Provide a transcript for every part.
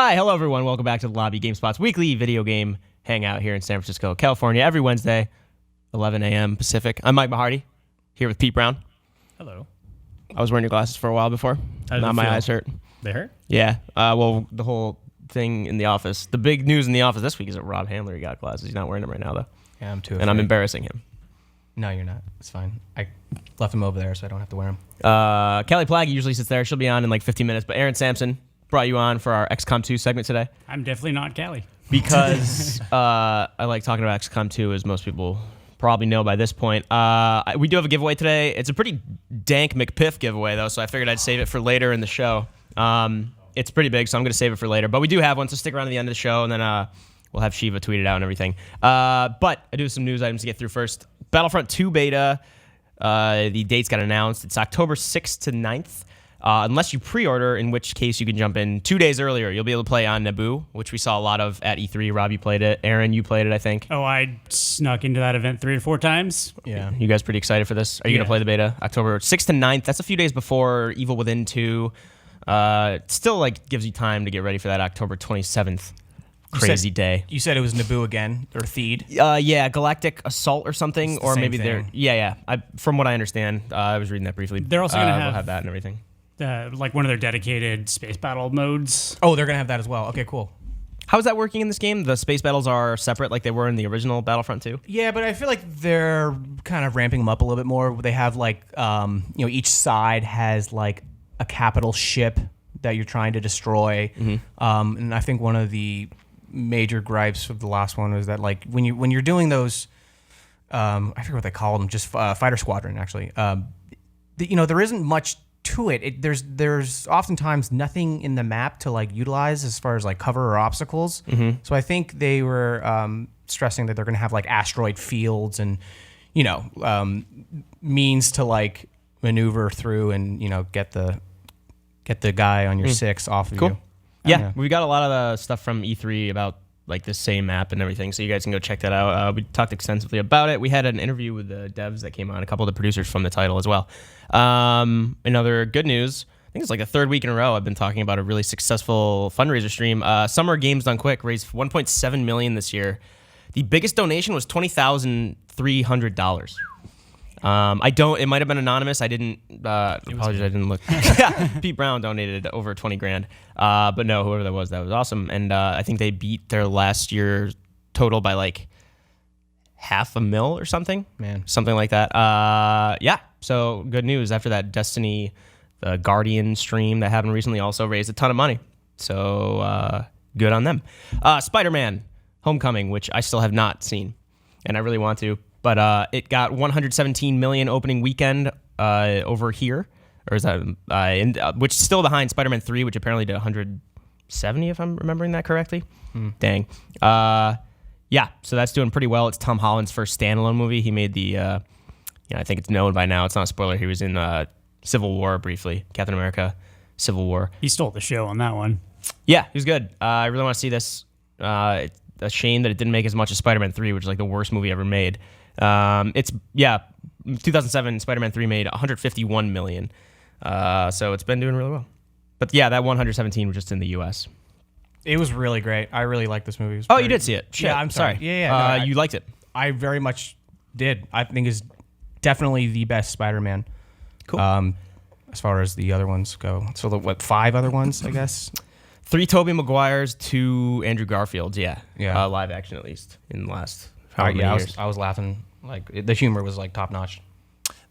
Hi, hello everyone. Welcome back to the Lobby, GameSpot's weekly video game hangout here in San Francisco, California, every Wednesday, 11 a.m. Pacific. I'm Mike Mahardy, here with Pete Brown. Hello. I was wearing your glasses for a while before. Now my eyes hurt. They hurt? Yeah. Well, the whole thing in the office. The big news in the office this week is that Rob Handler got glasses. He's not wearing them right now, though. Yeah, I'm too afraid. And I'm embarrassing him. No, you're not. It's fine. I left them over there so I don't have to wear them. Kelly Plagge usually sits there. She'll be on in like 15 minutes. But Aaron Sampson brought you on for our XCOM 2 segment today. I'm definitely not Callie. Because I like talking about XCOM 2, as most people probably know by this point. We do have a giveaway today. It's a pretty dank McPiff giveaway, though, so I figured I'd save it for later in the show. It's pretty big, so I'm going to save it for later. But we do have one, so stick around to the end of the show, and then we'll have Shiva tweet it out and everything. But I do have some news items to get through first. Battlefront 2 beta, the dates got announced. It's October 6th to 9th. Unless you pre-order, in which case you can jump in 2 days earlier. You'll be able to play on Naboo, which we saw a lot of at E3. Rob, you played it. Aaron, you played it, I think. Oh, I snuck into that event 3 or 4 times. Yeah. You guys pretty excited for this? Are you going to play the beta? October 6th to 9th. That's a few days before Evil Within 2. It still gives you time to get ready for that October 27th crazy day. You said it was Naboo again, or Theed? Yeah, Galactic Assault or something. It's the or same maybe thing. they're... Yeah. From what I understand, I was reading that briefly. They're also going to we'll have that and everything. One of their dedicated space battle modes. Oh, they're going to have that as well. Okay, cool. How is that working in this game? The space battles are separate like they were in the original Battlefront 2? Yeah, but I feel like they're kind of ramping them up a little bit more. They have each side has like a capital ship that you're trying to destroy. Mm-hmm. And I think one of the major gripes of the last one was that when you're doing those, I forget what they call them, just fighter squadron actually. There isn't much to it. There's oftentimes nothing in the map to utilize as far as cover or obstacles. Mm-hmm. So I think they were stressing that they're going to have asteroid fields and means to maneuver through and get the guy on your 6 off of you. Yeah, we got a lot of the stuff from E3 about the same map and everything, so you guys can go check that out. We talked extensively about it. We had an interview with the devs that came on, a couple of the producers from the title as well. Another good news, I think it's the third week in a row I've been talking about a really successful fundraiser stream. Summer Games Done Quick raised $1.7 million this year. The biggest donation was $20,300. It might have been anonymous. I didn't apologize. I didn't look. Pete Brown donated over 20 grand. But no, whoever that was awesome. And I think they beat their last year total by $500,000 or something. Man, something like that. Yeah. So good news. After that Destiny, the Guardian stream that happened recently also raised a ton of money. So good on them. Spider-Man Homecoming, which I still have not seen, and I really want to. But it got 117 million opening weekend over here, or is that which is still behind Spider-Man 3, which apparently did 170, if I'm remembering that correctly. Dang. Yeah, so that's doing pretty well. It's Tom Holland's first standalone movie. He made the, I think it's known by now. It's not a spoiler. He was in Civil War briefly, Captain America, Civil War. He stole the show on that one. Yeah, he was good. I really want to see this. It's a shame that it didn't make as much as Spider-Man 3, which is the worst movie ever made. 2007 Spider-Man 3 made 151 million. So it's been doing really well. But yeah, that 117 was just in the US. it was really great. I really liked this movie. Oh, you did see it? Shit. Yeah, I'm sorry. Yeah. You liked it? I very much did. I think it's definitely the best Spider-Man. Cool. As far as the other ones go. So, what, 5 other ones, I guess? 3 Tobey Maguires, 2 Andrew Garfields, yeah. Live action, at least, in the last years. I was laughing. Like, the humor was, like, top-notch.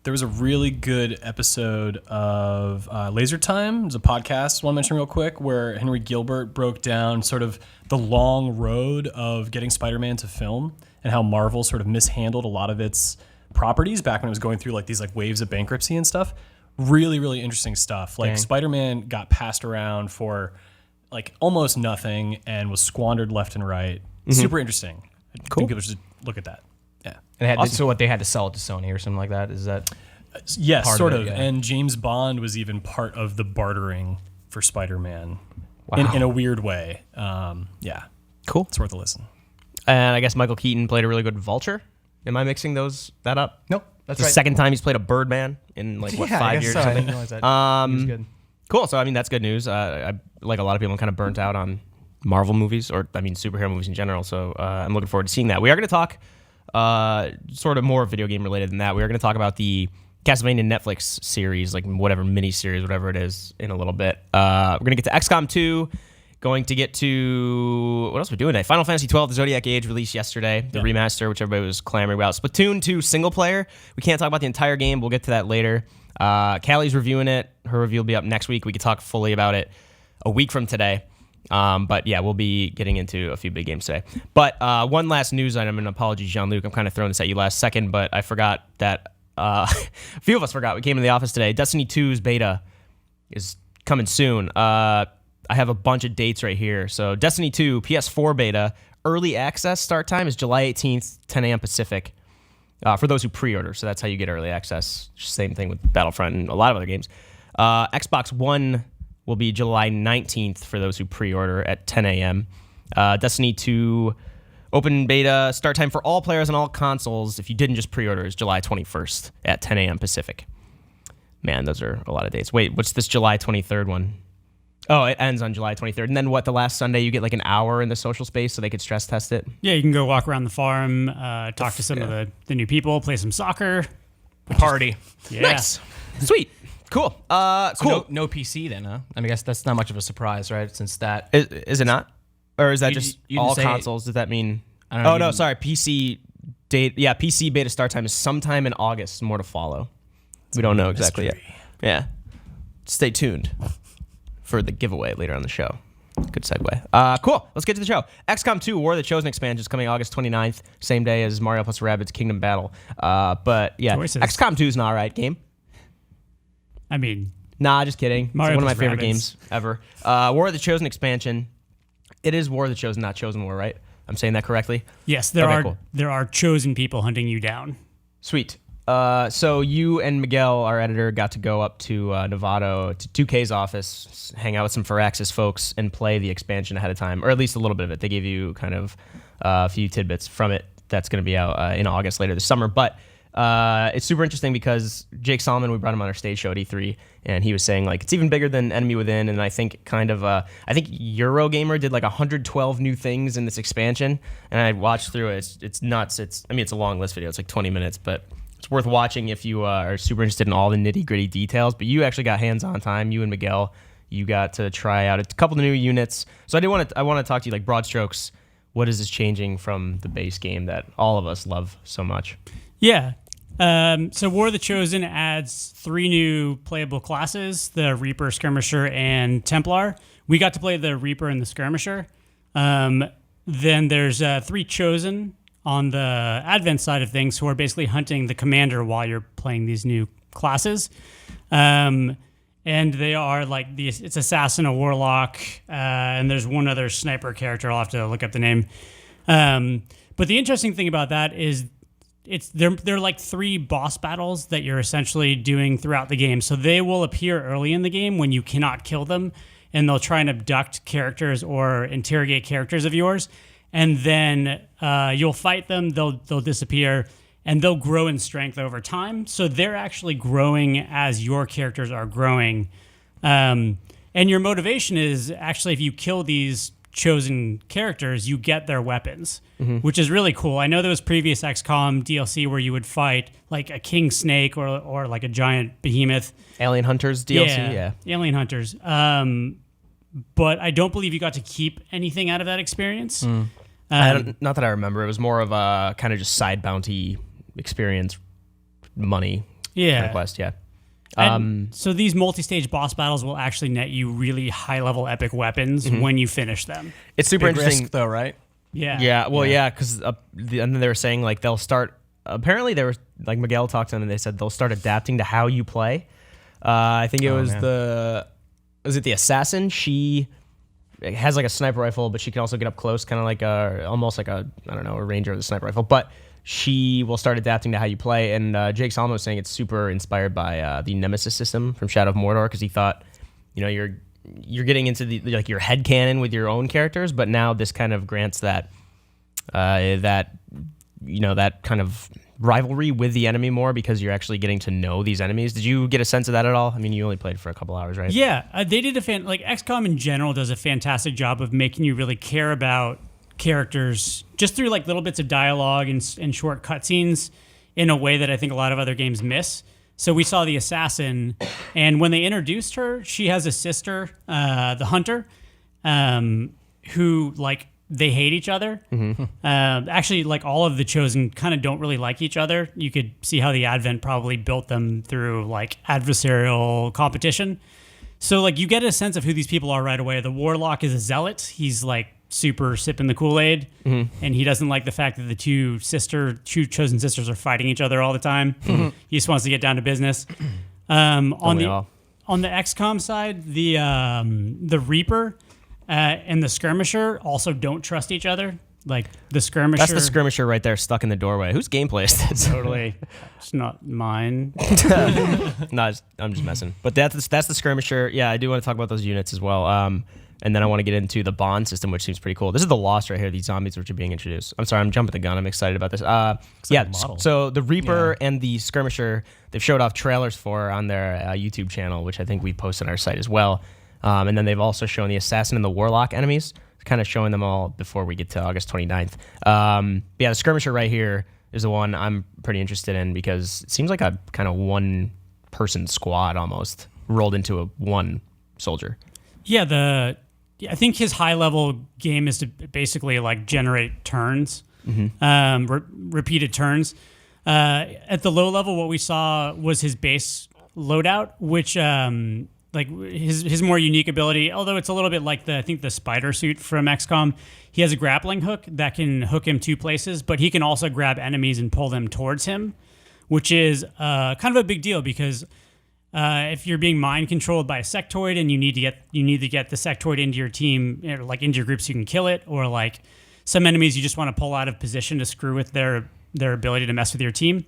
There was a really good episode of Laser Time. There's a podcast I want to mention real quick where Henry Gilbert broke down sort of the long road of getting Spider-Man to film and how Marvel sort of mishandled a lot of its properties back when it was going through like these like waves of bankruptcy and stuff. Really, really interesting stuff. Like Spider-Man got passed around for like almost nothing and was squandered left and right. Mm-hmm. Super interesting. Cool. I think people should look at that. Yeah. And awesome. So what, they had to sell it to Sony or something like that? Is that? Yes, sort of. Yeah. And James Bond was even part of the bartering for Spider-Man Wow. in a weird way. Yeah. Cool. It's worth a listen. And I guess Michael Keaton played a really good Vulture. Am I mixing that up? Nope. That's the right. second time he's played a Birdman in like, 5 years so. or something? I didn't realize that. He was good. Cool. So, I mean, that's good news. I like a lot of people, I'm kind of burnt out on Marvel movies, or I mean superhero movies in general. So I'm looking forward to seeing that. We are going to talk sort of more video game related than that. We are going to talk about the Castlevania Netflix series, like whatever mini series, whatever it is, in a little bit. We're going to get to XCOM 2. Going to get to what else we're doing today? Final Fantasy XII, the Zodiac Age released yesterday, the remaster, which everybody was clamoring about. Splatoon 2 single player. We can't talk about the entire game. We'll get to that later. Callie's reviewing it. Her review will be up next week. We could talk fully about it a week from today. But yeah, we'll be getting into a few big games today. But one last news item, and apologies, Jean-Luc. I'm kind of throwing this at you last second, but I forgot that a few of us forgot. We came in the office today. Destiny 2's beta is coming soon. I have a bunch of dates right here. So Destiny 2 PS4 beta early access start time is July 18th, 10 a.m. Pacific. For those who pre-order, so that's how you get early access. Same thing with Battlefront and a lot of other games. Xbox One will be July 19th for those who pre-order at 10 a.m. Destiny 2 open beta start time for all players on all consoles, if you didn't just pre-order, is July 21st at 10 a.m. Pacific. Man, those are a lot of dates. Wait, what's this July 23rd one? Oh, it ends on July 23rd. And then what, the last Sunday you get like an hour in the social space so they could stress test it? Yeah, you can go walk around the farm, talk to some of the new people, play some soccer. Party. Yeah. Nice. Sweet. Cool. Cool. No PC then, huh? I mean, I guess that's not much of a surprise, right? Since that... Is it not? Or is that You- just you didn't all say- consoles? Does that mean... I don't know, Oh, you no, didn't- sorry. PC date. Yeah, PC beta start time is sometime in August. More to follow. We don't know exactly yet. Yeah. Stay tuned for the giveaway later on the show. Good segue. Cool. Let's get to the show. XCOM 2 War of the Chosen expansion is coming August 29th, same day as Mario plus Rabbids Kingdom Battle. But yeah, Choices. XCOM 2 is an alright game. I mean, Nah, just kidding. Mario It's one of my plus favorite Rabbids. games ever. War of the Chosen expansion. It is War of the Chosen, not Chosen War, right? I'm saying that correctly? yes, there Okay, are cool. there are chosen people hunting you down. Sweet. So you and Miguel, our editor, got to go up to Novato, to 2K's office, hang out with some Firaxis folks, and play the expansion ahead of time, or at least a little bit of it. They gave you kind of a few tidbits from it that's going to be out in August later this summer. But it's super interesting because Jake Solomon, we brought him on our stage show at E3, and he was saying like it's even bigger than Enemy Within, and I think kind of I think Eurogamer did like 112 new things in this expansion, and I watched through it. It's nuts. It's a long list video. It's like 20 minutes, but it's worth watching if you are super interested in all the nitty gritty details. But you actually got hands-on time. You and Miguel, you got to try out a couple of new units. So I want to talk to you like broad strokes. What is this changing from the base game that all of us love so much? Yeah. So War of the Chosen adds 3 new playable classes, the Reaper, Skirmisher, and Templar. We got to play the Reaper and the Skirmisher. Then there's 3 Chosen on the Advent side of things who are basically hunting the commander while you're playing these new classes. And they are like it's Assassin, a Warlock, and there's one other sniper character. I'll have to look up the name. But the interesting thing about that is they're like 3 boss battles that you're essentially doing throughout the game. So they will appear early in the game when you cannot kill them, and they'll try and abduct characters or interrogate characters of yours. And then you'll fight them, they'll disappear, and they'll grow in strength over time. So they're actually growing as your characters are growing. And your motivation is actually if you kill these chosen characters, you get their weapons, which is really cool. I know there was previous XCOM DLC where you would fight like a king snake or like a giant behemoth. Alien Hunters DLC? Yeah. Alien Hunters. But I don't believe you got to keep anything out of that experience. Not that I remember. It was more of a kind of just side bounty experience, money kind of quest, yeah. And so these multi-stage boss battles will actually net you really high-level epic weapons when you finish them. It's super Big interesting. risk, though, right? Yeah. Yeah, well, yeah, because and then they were saying like they'll start. Apparently, they were like Miguel talked to them and they said they'll start adapting to how you play. I think it was man. was it the assassin? She has like a sniper rifle, but she can also get up close, kind of like almost like a ranger with a sniper rifle. But she will start adapting to how you play. And Jake Solomon was saying it's super inspired by the Nemesis system from Shadow of Mordor because he thought, you're getting into the like your headcanon with your own characters, but now this kind of grants that that kind of rivalry with the enemy more because you're actually getting to know these enemies. Did you get a sense of that at all? I mean, you only played for a couple hours, right? Yeah, they did like XCOM in general does a fantastic job of making you really care about characters just through like little bits of dialogue and short cutscenes in a way that I think a lot of other games miss. So we saw the assassin, and when they introduced her, she has a sister, the hunter, who like they hate each other. Actually, like all of the Chosen kind of don't really like each other. You could see how the Advent probably built them through like adversarial competition. So like you get a sense of who these people are right away. The Warlock is a zealot. He's like super sipping the Kool-Aid, and he doesn't like the fact that the two Chosen sisters are fighting each other all the time. He just wants to get down to business. On the XCOM side, the Reaper and the Skirmisher also don't trust each other. Like the Skirmisher. That's the Skirmisher right there, stuck in the doorway. Whose gameplay is this? Totally. It's not mine. No, I'm just messing. But that's the Skirmisher. Yeah, I do want to talk about those units as well. And then I want to get into the bond system, which seems pretty cool. This is the Lost right here, these zombies which are being introduced. I'm sorry, I'm jumping the gun. I'm excited about this. So the Reaper and the Skirmisher, they've showed off trailers for on their YouTube channel, which I think we posted on our site as well. And then they've also shown the Assassin and the Warlock enemies, kind of showing them all before we get to August 29th. The Skirmisher right here is the one I'm pretty interested in because it seems like a kind of one-person squad almost rolled into a one soldier. Yeah, I think his high-level game is to basically like generate turns, repeated turns. At the low level, what we saw was his base loadout, which like his more unique ability, although it's a little bit like I think the spider suit from XCOM. He has a grappling hook that can hook him 2 places, but he can also grab enemies and pull them towards him, which is kind of a big deal because if you're being mind controlled by a sectoid and you need to get the sectoid into your team, like into your group, so you can kill it, or like some enemies you just want to pull out of position to screw with their ability to mess with your team.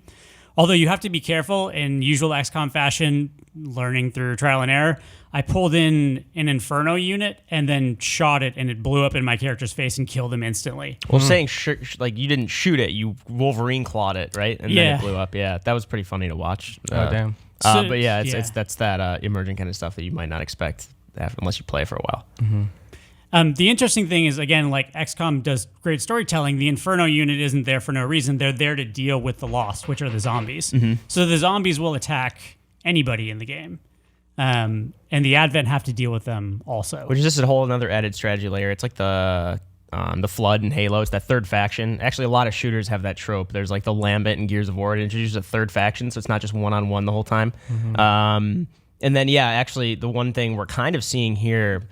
Although you have to be careful in usual XCOM fashion, learning through trial and error. I pulled in an Inferno unit and then shot it, and it blew up in my character's face and killed him instantly. Well, saying like you didn't shoot it, you Wolverine clawed it, right? And then it blew up. Yeah, that was pretty funny to watch. Oh, damn. But yeah, that's that emergent kind of stuff that you might not expect unless you play for a while. The interesting thing is, again, like XCOM does great storytelling, the Inferno unit isn't there for no reason. They're there to deal with the Lost, which are the zombies. So the zombies will attack anybody in the game. And the Advent have to deal with them also. Which is just a whole another added strategy layer. It's like the Flood and Halo. It's that third faction. Actually, a lot of shooters have that trope. There's like the Lambent and Gears of War. It introduces a third faction, so it's not just one-on-one the whole time. And then, actually, the one thing we're kind of seeing here,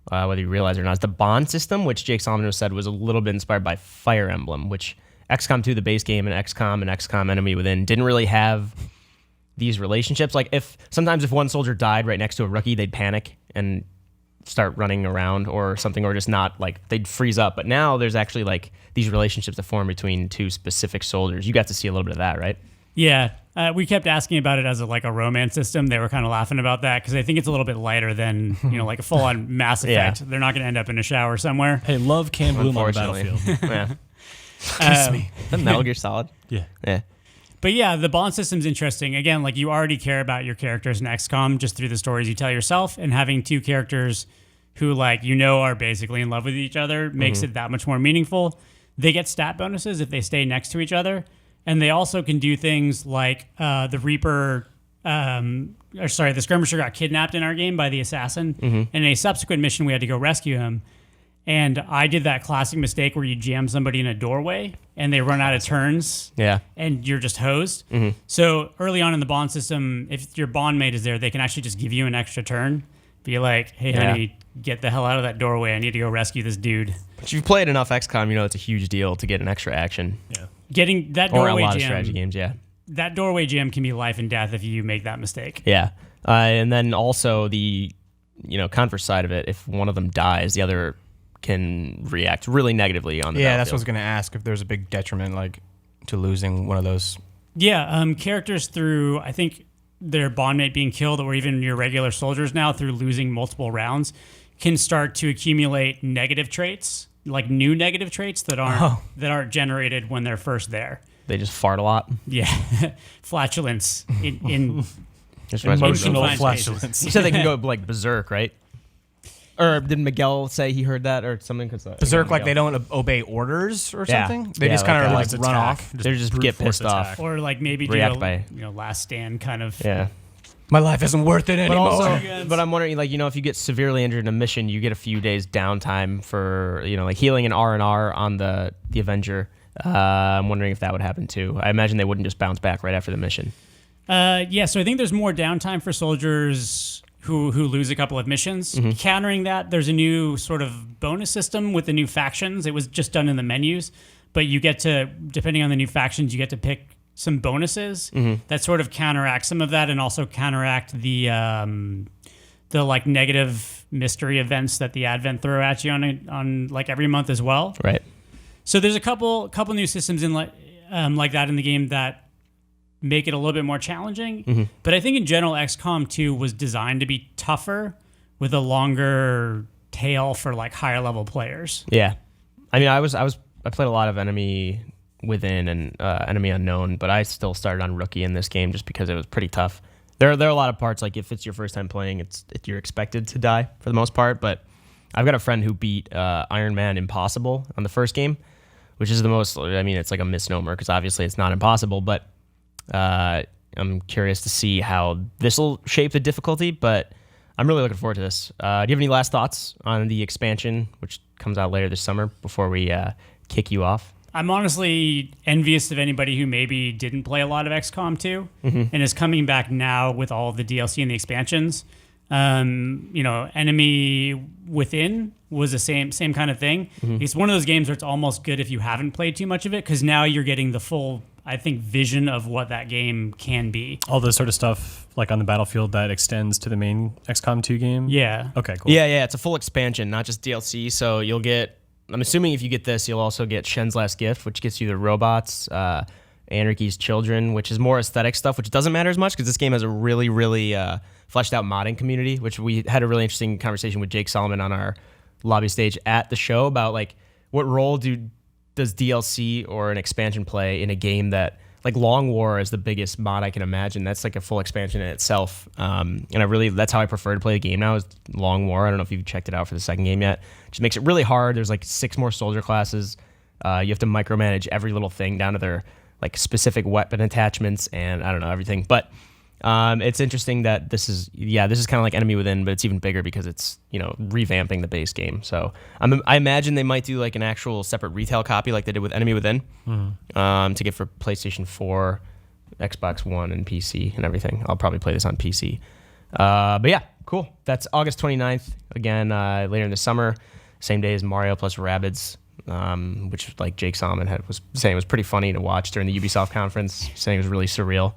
whether you realize it or not, is the bond system, which Jake Solomon said was a little bit inspired by Fire Emblem, which XCOM 2, the base game, and XCOM Enemy Within didn't really have these relationships. Like sometimes if one soldier died right next to a rookie, they'd panic and start running around or something, or just not, like they'd freeze up. But now there's actually like these relationships that form between 2 specific soldiers. You got to see a little bit of that, right? Yeah. We kept asking about it as a romance system. They were kind of laughing about that because I think it's a little bit lighter than like a full-on Mass Effect. They're not going to end up in a shower somewhere. Hey, love can bloom on the battlefield. Yeah. Kiss me. The Metal Gear Solid. Yeah. But yeah, the bond system's interesting. Again, like you already care about your characters in XCOM just through the stories you tell yourself, and having 2 characters who are basically in love with each other makes it that much more meaningful. They get stat bonuses if they stay next to each other, and they also can do things like the Reaper, the Skirmisher got kidnapped in our game by the Assassin. And in a subsequent mission, we had to go rescue him. And I did that classic mistake where you jam somebody in a doorway and they run out of turns. Yeah. And you're just hosed. So early on in the bond system, if your bond mate is there, they can actually just give you an extra turn. Be like, hey, honey, get the hell out of that doorway. I need to go rescue this dude. But if you've played enough XCOM, you know it's a huge deal to get an extra action. Yeah. Getting that doorway or a lot jam, of strategy games, that doorway jam can be life and death if you make that mistake. Yeah. And then also the converse side of it, if one of them dies, the other can react really negatively on the battlefield. That's what I was going to ask, if there's a big detriment like to losing one of those. Yeah, characters through, I think, their bondmate being killed, or even your regular soldiers now through losing multiple rounds, can start to accumulate negative traits like new negative traits that aren't generated when they're first there. They just fart a lot. Yeah, flatulence in Just reminds me of Emotional confined flatulence. You said they can go like berserk, right? Or did Miguel say he heard that or something? Berserk, like they don't obey orders or Yeah. something. They Yeah, just kind of like, like run off. They just brute get force pissed off. attack. or like maybe do React a by- last stand kind of. Yeah. My life isn't worth it But anymore. also, but I'm wondering, like, if you get severely injured in a mission, you get a few days downtime for, like healing and R on the Avenger. I'm wondering if that would happen too. I imagine they wouldn't just bounce back right after the mission. Yeah, so I think there's more downtime for soldiers who lose a couple of missions. Countering that, there's a new sort of bonus system with the new factions. It was just done in the menus, but you get to, depending on the new factions, you get to pick some bonuses that sort of counteract some of that and also counteract the like negative mystery events that the Advent throw at you on like every month as well. Right. So there's a couple new systems in like that in the game that make it a little bit more challenging. But I think in general, XCOM 2 was designed to be tougher with a longer tail for like higher level players. Yeah. I mean, I played a lot of Enemy Within and Enemy Unknown, but I still started on Rookie in this game just because it was pretty tough. There are a lot of parts, like if it's your first time playing, you're expected to die for the most part, but I've got a friend who beat Iron Man Impossible on the first game, which is the most, I mean, it's like a misnomer because obviously it's not impossible, but I'm curious to see how this will shape the difficulty, but I'm really looking forward to this. Do you have any last thoughts on the expansion, which comes out later this summer, before we kick you off? I'm honestly envious of anybody who maybe didn't play a lot of XCOM 2 and is coming back now with all of the DLC and the expansions. Enemy Within was the same kind of thing. It's one of those games where it's almost good if you haven't played too much of it because now you're getting the full, I think, vision of what that game can be. All this sort of stuff like on the battlefield that extends to the main XCOM 2 game? Yeah. Okay, cool. Yeah, it's a full expansion, not just DLC. So you'll get, I'm assuming if you get this, you'll also get Shen's Last Gift, which gets you the robots, Anarchy's Children, which is more aesthetic stuff, which doesn't matter as much because this game has a really, really fleshed out modding community, which we had a really interesting conversation with Jake Solomon on our lobby stage at the show about like what role does DLC or an expansion play in a game that, like, Long War is the biggest mod I can imagine. That's like a full expansion in itself. And that's how I prefer to play the game now is Long War. I don't know if you've checked it out for the second game yet. It just makes it really hard. There's like 6 more soldier classes. You have to micromanage every little thing down to their like specific weapon attachments and I don't know, everything. But it's interesting that this is kind of like Enemy Within, but it's even bigger because it's, revamping the base game. So I imagine they might do like an actual separate retail copy like they did with Enemy Within to get for PlayStation 4, Xbox One, and PC and everything. I'll probably play this on PC. But yeah, cool. That's August 29th. Again, later in the summer, same day as Mario plus Rabbids. Which, like Jake Solomon was saying, was pretty funny to watch during the Ubisoft conference, saying it was really surreal.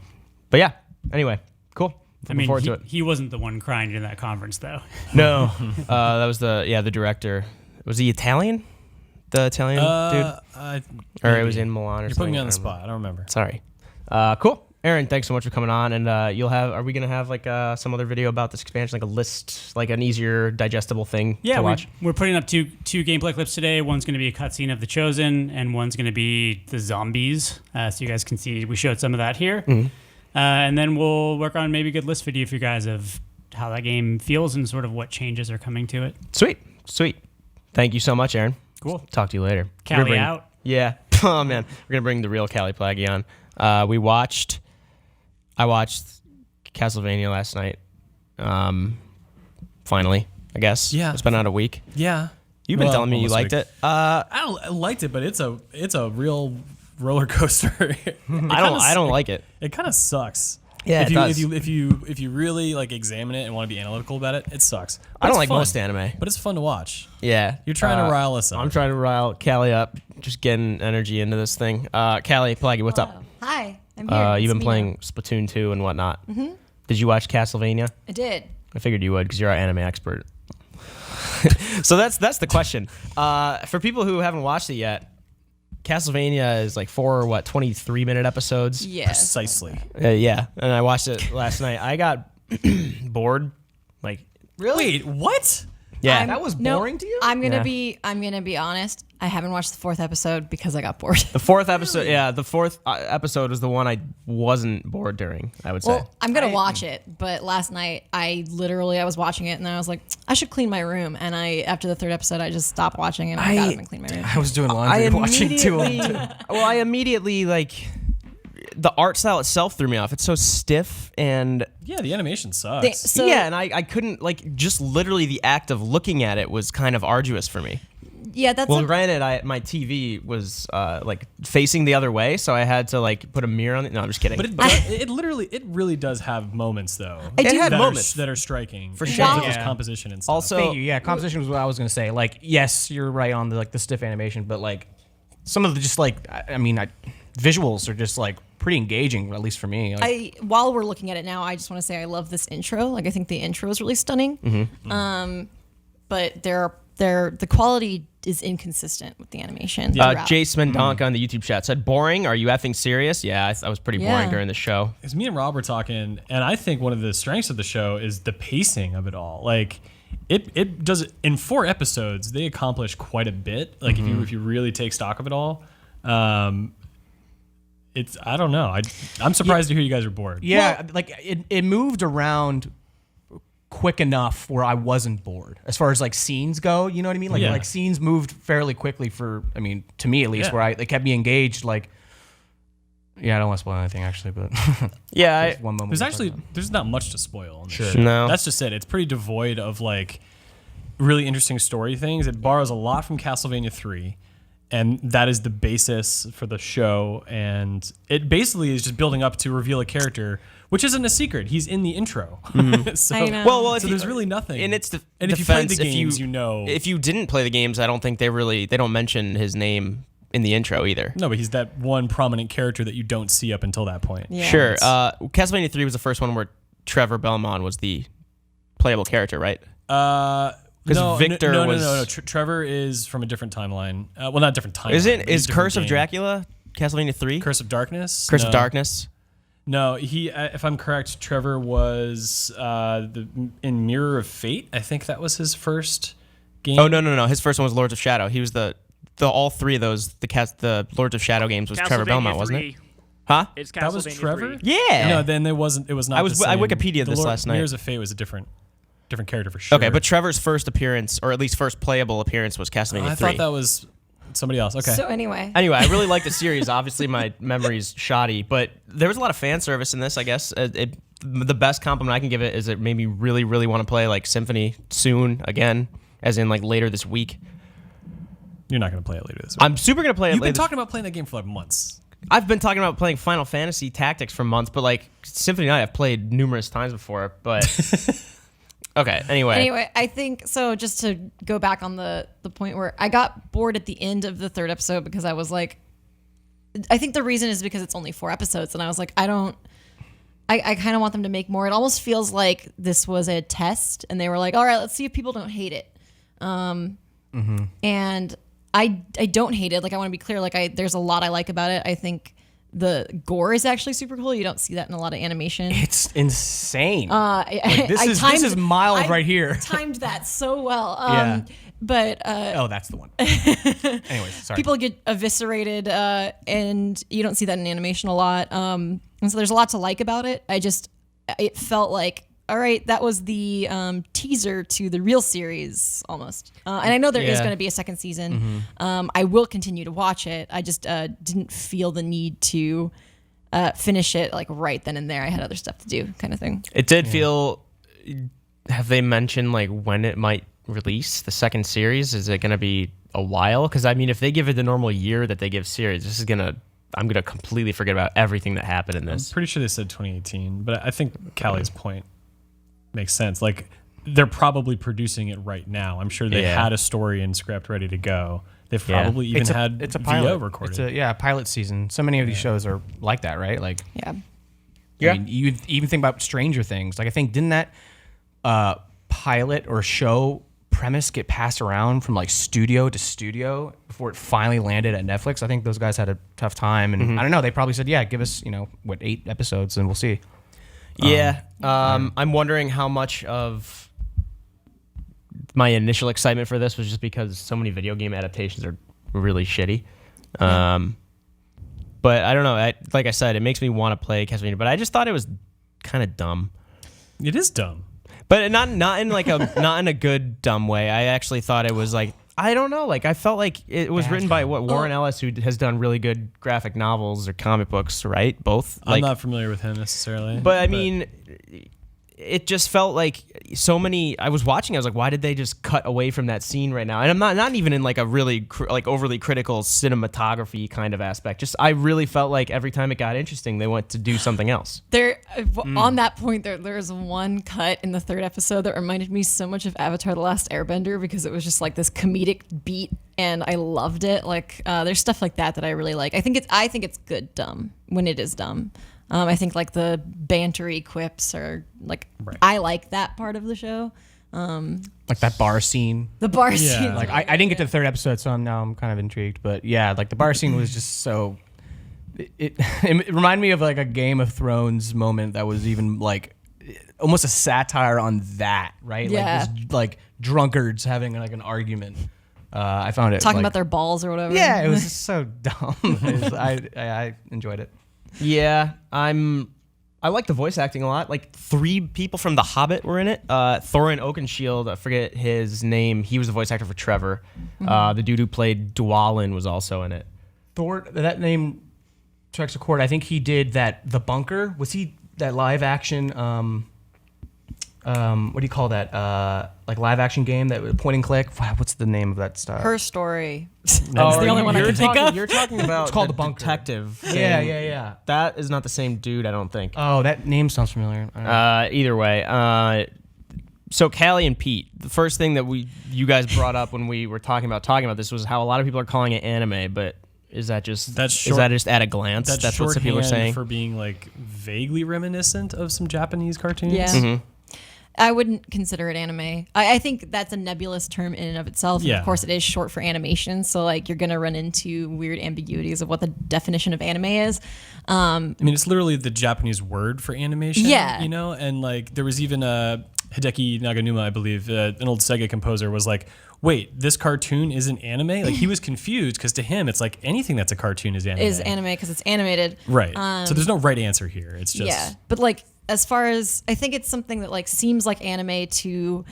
But yeah, anyway, cool. Looking forward to it. He wasn't the one crying in that conference, though. No, that was the director. Was he Italian? The Italian dude? Or it was in Milan or You're something? putting me on the spot. I don't remember. Sorry. Cool. Aaron, thanks so much for coming on. And are we going to have like some other video about this expansion, like a list, like an easier digestible thing to watch? We're putting up two gameplay clips today. One's going to be a cutscene of The Chosen, and one's going to be the zombies. So you guys can see we showed some of that here. And then we'll work on maybe a good list video for you guys of how that game feels and sort of what changes are coming to it. Sweet. Thank you so much, Aaron. Cool. Talk to you later. Callie out. Yeah. Oh, man. We're going to bring the real Callie Plaggy on. I watched Castlevania last night. Finally, I guess. Yeah. It's been out a week. Yeah. You've been telling me you liked it. I liked it, but it's a real roller coaster. I don't like it. It kind of sucks. Yeah, if it you, does. If you really like examine it and want to be analytical about it, it sucks. But I don't it's like fun. most anime. But it's fun to watch. Yeah. You're trying to rile us up. I'm trying to rile Callie up, just getting energy into this thing. Callie Plaggy, what's up? Hi, I'm here. You've It's been me playing now. Splatoon 2 and whatnot. Mm-hmm. Did you watch Castlevania? I did. I figured you would because you're our anime expert. So that's the question. For people who haven't watched it yet, Castlevania is like 23-minute episodes. Yes. Precisely. Yeah, and I watched it last night. I got bored. Like, Really? Wait, what? Yeah. That was No, boring to you? I'm gonna Yeah. be honest. I haven't watched the 4th episode because I got bored. The 4th episode, the 4th episode was the one I wasn't bored during, I would say. Well, I'm gonna watch it, but last night I was watching it and then I was like, I should clean my room. And after the 3rd episode, I just stopped watching and I got up and cleaned my room. I was doing laundry watching two of them. I immediately, like, the art style itself threw me off. It's so stiff and... Yeah, the animation sucks. and I couldn't, like, just literally the act of looking at it was kind of arduous for me. Yeah, that's Well, granted, my TV was like facing the other way, so I had to like put a mirror on it. No, I'm just kidding. But it really does have moments though. I do- It had that moments. that are striking For in sure. terms of Yeah. just composition and stuff. Also, Thank you. Yeah, composition was what I was gonna say. Like, yes, you're right on the stiff animation, but like some of the just like visuals are just like pretty engaging, at least for me. Like, while we're looking at it now, I just want to say I love this intro. Like I think the intro is really stunning. But the quality is inconsistent with the animation. throughout. Jace Mendonca on the YouTube chat said, "Boring? Are you effing serious?" Yeah, I was pretty boring Yeah. during the show. Because me and Rob were talking, and I think one of the strengths of the show is the pacing of it all. Like, it does in 4 episodes. They accomplish quite a bit. Like if you really take stock of it all, it's I don't know. I'm surprised to hear you guys are bored. yeah, like it moved around quick enough where I wasn't bored as far as like scenes go. You know what I mean? Like Yeah. like scenes moved fairly quickly to me at least, Yeah. where they kept me engaged. Like, yeah, I don't want to spoil anything actually, but Yeah, there's one moment. There's not much to spoil. In this show. No. That's just it. It's pretty devoid of like really interesting story things. It borrows a lot from Castlevania 3, and that is the basis for the show. And it basically is just building up to reveal a character, which isn't a secret. He's in the intro. So, I know. well, so there's really nothing. In its and if you played defense, the games, you know. If you didn't play the games, I don't think they don't mention his name in the intro either. No, but he's that one prominent character that you don't see up until that point. Yeah. Sure. Castlevania 3 was the first one where Trevor Belmont was the playable character, right? Victor was. No. Trevor is from a different timeline. Well, not different timeline. Is Curse of Dracula Castlevania 3? Curse of Darkness? Curse No. of Darkness? No, he. If I'm correct, Trevor was in Mirror of Fate. I think that was his first game. Oh, no. His first one was Lords of Shadow. He was the all 3 of those, the Lords of Shadow games was Trevor Belmont, wasn't it? Huh? It's That was Castlevania Trevor? 3. Yeah. No, then it wasn't. It was not. I the same. Wikipedia'd this last night. Mirrors of Fate was a different character for sure. Okay, but Trevor's first appearance, or at least first playable appearance, was Castlevania 3. I thought that was somebody else. Okay. So anyway, Anyway, I really like the series. Obviously, my memory's shoddy, but there was a lot of fan service in this, I guess. The best compliment I can give it is it made me really, really want to play like Symphony soon again, as in like later this week. You're not going to play it later this week. I'm super going to play it You've later. been talking about playing that game for like months. I've been talking about playing Final Fantasy Tactics for months, but like Symphony Night I've played numerous times before, but... Okay, Anyway, I think so. Just to go back on the point where I got bored at the end of the 3rd episode because I was like, I think the reason is because it's only 4 episodes, and I was like, I kind of want them to make more. It almost feels like this was a test, and they were like, all right, let's see if people don't hate it. And I don't hate it. Like, I want to be clear. Like, there's a lot I like about it. I think the gore is actually super cool. You don't see that in a lot of animation. It's insane. This is mild right here. Timed that so well. Yeah. But That's the one. Anyways, sorry. people get eviscerated, and you don't see that in animation a lot. And so there's a lot to like about it. It felt like, all right, that was the teaser to the real series almost. And I know there is going to be a second season. I will continue to watch it. I just didn't feel the need to finish it like right then and there. I had other stuff to do, kind of thing. It did feel... Have they mentioned like when it might release the second series? Is it going to be a while? Because I mean, if they give it the normal year that they give series, I'm gonna completely forget about everything that happened in this. I'm pretty sure they said 2018, but I think Callie's point makes sense. Like, they're probably producing it right now. I'm sure they had a story and script ready to go. They've probably even had it's a VO pilot. recorded. It's a pilot season. So many of these shows are like that, right? Like, Yeah. I mean, you even think about Stranger Things. Like, I think didn't that pilot or show premise get passed around from like studio to studio before it finally landed at Netflix? I think those guys had a tough time, and I don't know. They probably said, "Yeah, give us 8 episodes, and we'll see." I'm wondering how much of my initial excitement for this was just because so many video game adaptations are really shitty. But I don't know. Like I said, it makes me want to play Castlevania, but I just thought it was kind of dumb. It is dumb. But not in like a not in a good dumb way. I actually thought it was like, I don't know, like I felt like it was written by Warren Ellis, who has done really good graphic novels or comic books, right? Both. I'm not familiar with him necessarily. But I mean, it just felt like so many. I was watching. I was like, why did they just cut away from that scene right now? And I'm not even in like a really like overly critical cinematography kind of aspect. Just I really felt like every time it got interesting, they went to do something else. On that point, there's one cut in the third episode that reminded me so much of Avatar: The Last Airbender because it was just like this comedic beat, and I loved it. Like there's stuff like that I really like. I think it's good dumb when it is dumb. I think like the bantery quips are like I like that part of the show. Like that bar scene. The bar scene. Like I didn't get to the third episode, so I'm kind of intrigued. But yeah, like the bar scene was just so. It reminded me of like a Game of Thrones moment that was even like almost a satire on that, right? Yeah. Like this, like drunkards having like an argument. I found it talking about their balls or whatever. Yeah, it was just so dumb. I enjoyed it. Yeah, I like the voice acting a lot. Like 3 people from The Hobbit were in it. Thorin Oakenshield, I forget his name. He was the voice actor for Trevor. The dude who played Dwalin was also in it. That name strikes a chord. I think he did that. The Bunker, was he that live action? What do you call that? Like live action game that point and click. What's the name of that stuff? Her Story. That's the only one I can think of. You're talking about It's called The Bunker. Detective. Yeah. That is not the same dude, I don't think. Oh, that name sounds familiar. Either way, so Callie and Pete, the first thing that you guys brought up when we were talking about this was how a lot of people are calling it anime, but is that just at a glance? That's what some people are saying for being like vaguely reminiscent of some Japanese cartoons. Yeah. Mm-hmm. I wouldn't consider it anime. I think that's a nebulous term in and of itself. And Yeah. of course, it is short for animation. So, like, you're going to run into weird ambiguities of what the definition of anime is. I mean, it's literally the Japanese word for animation. Yeah. You know, and like there was even Hideki Naganuma, I believe, an old Sega composer, was like, wait, this cartoon isn't anime? Like, he was confused because to him, it's like anything that's a cartoon is anime. Is anime because it's animated. Right. So there's no right answer here. It's just. Yeah. But, like, as far as I think it's something that like seems like anime to,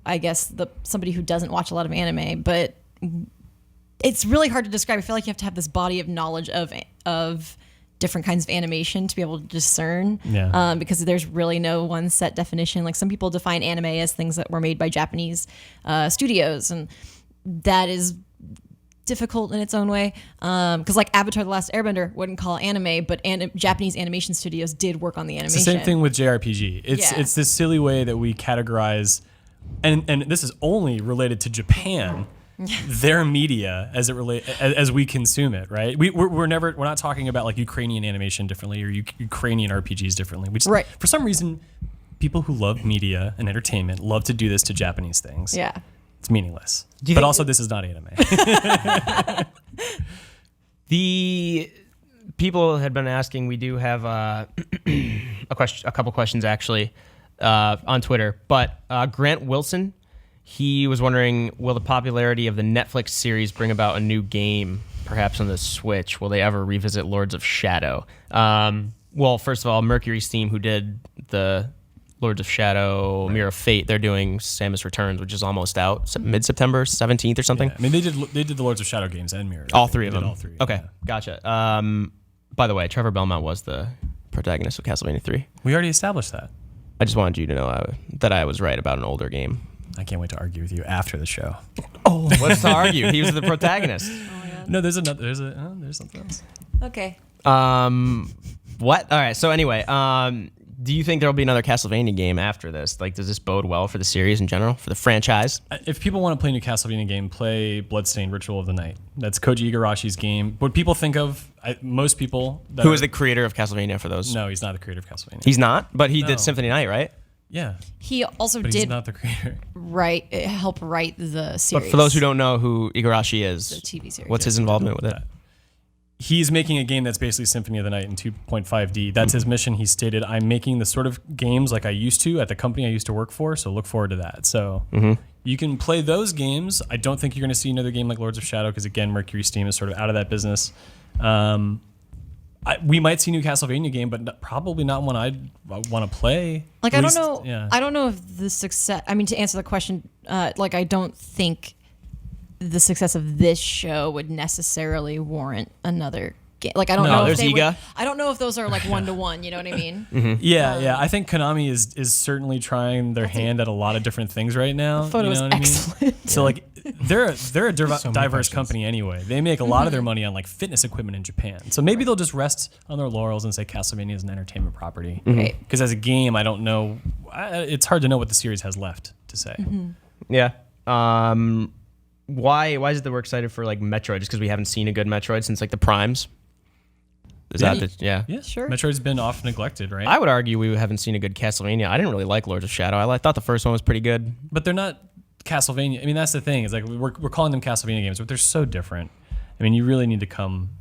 I guess, somebody who doesn't watch a lot of anime, but it's really hard to describe. I feel like you have to have this body of knowledge of different kinds of animation to be able to discern. Yeah. Because there's really no one set definition. Like some people define anime as things that were made by Japanese studios, and that is difficult in its own way, because like Avatar: The Last Airbender wouldn't call it anime, but Japanese animation studios did work on the animation. It's the same thing with JRPG. It's this silly way that we categorize, and this is only related to Japan, their media as we consume it, right? We're not talking about like Ukrainian animation differently or Ukrainian RPGs differently. Right. For some reason, people who love media and entertainment love to do this to Japanese things. Yeah. It's meaningless. But also, this is not anime. The people had been asking. We do have a couple questions actually on Twitter. But Grant Wilson, he was wondering, will the popularity of the Netflix series bring about a new game, perhaps on the Switch? Will they ever revisit Lords of Shadow? Well, first of all, Mercury Steam, who did the Lords of Shadow, Mirror of Fate, they're doing Samus Returns, which is almost out, mid-September 17th or something. Yeah. I mean, they did the Lords of Shadow games and Mirror. All three of them. All three. Okay, yeah. Gotcha. By the way, Trevor Belmont was the protagonist of Castlevania 3. We already established that. I just wanted you to know that I was right about an older game. I can't wait to argue with you after the show. Oh, what's to argue? He was the protagonist. No, there's something else. Okay. What? All right. So anyway, do you think there'll be another Castlevania game after this? Like, does this bode well for the series in general, for the franchise? If people want to play a new Castlevania game, play Bloodstained Ritual of the Night. That's Koji Igarashi's game. What people think of, most people... Who is the creator of Castlevania for those? No, he's not the creator of Castlevania. He's not? But he did Symphony Night, right? Yeah. He also but did he's not the creator. help write the series. But for those who don't know who Igarashi is, the TV series. What's his involvement with it? He's making a game that's basically Symphony of the Night in 2.5D. That's his mission. He stated, I'm making the sort of games like I used to at the company I used to work for, so look forward to that. So you You can play those games. I don't think you're going to see another game like Lords of Shadow because, again, Mercury Steam is sort of out of that business. We might see a new Castlevania game, but probably not one I'd want to play. Like, At I don't least- know. Yeah. I don't know if the success. I mean, to answer the question, like, I don't think the success of this show would necessarily warrant another game. Like, I don't know. there's if they Iga. would, I don't know if those are like 1-to-1. You know what I mean? Yeah. I think Konami is certainly trying their hand at a lot of different things right now. The photo you is know what excellent. I mean? So like, they're a diverse questions. company anyway. They make a lot of their money on like fitness equipment in Japan. So maybe they'll just rest on their laurels and say Castlevania is an entertainment property. Right. Because as a game, I don't know. It's hard to know what the series has left to say. Yeah. Why is it that we're excited for like Metroid? Just because we haven't seen a good Metroid since like the Primes? Is Yeah. that the, yeah? Yeah, Sure. Metroid's been oft neglected, right? I would argue we haven't seen a good Castlevania. I didn't really like Lords of Shadow. I thought the first one was pretty good. But they're not Castlevania. I mean, that's the thing. Is like we're calling them Castlevania games, but they're so different. I mean, you really need to come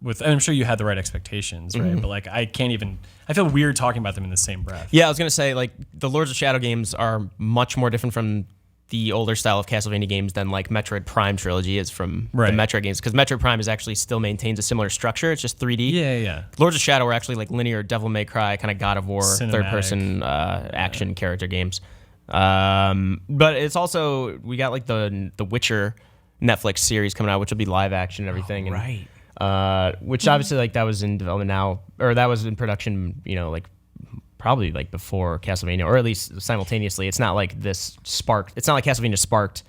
with. And I'm sure you had the right expectations, right? But like, I can't even. I feel weird talking about them in the same breath. Yeah, I was gonna say like the Lords of Shadow games are much more different from the older style of Castlevania games than like Metroid Prime trilogy is from Right. the Metroid games, because Metroid Prime is actually still maintains a similar structure. It's just 3D. Yeah. Lords of Shadow are actually like linear Devil May Cry, kind of God of War, Cinematic. third-person action character games. But it's also, we got like the Witcher Netflix series coming out, which will be live action and everything. right. Which obviously like that was in development now, or that was in production, like probably like before Castlevania, or at least simultaneously. It's not like this sparked. It's not like Castlevania sparked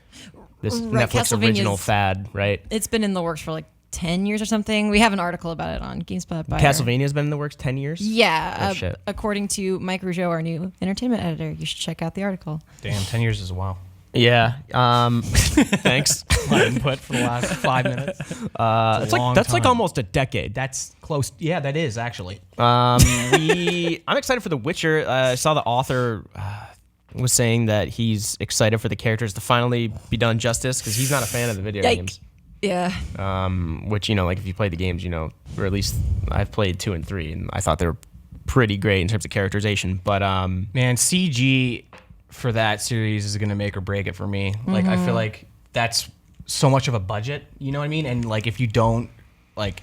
this Right, Netflix Castlevania's- original fad, right? It's been in the works for like 10 years or something. We have an article about it on GameSpot. Castlevania's been in the works 10 years. Yeah. Oh, shit. According to Mike Rougeau, our new entertainment editor, you should check out the article. Damn, 10 years is a while. Yeah. Thanks. My input for the last 5 minutes. That's like almost a decade. That's close. Yeah, that is actually. I'm excited for The Witcher. I saw the author was saying that he's excited for the characters to finally be done justice, because he's not a fan of the video games. Yeah. Which, like if you play the games, or at least I've played 2 and 3, and I thought they were pretty great in terms of characterization. But Man, CG for that series is gonna make or break it for me. Like, I feel like that's so much of a budget. You know what I mean? And like, if you don't like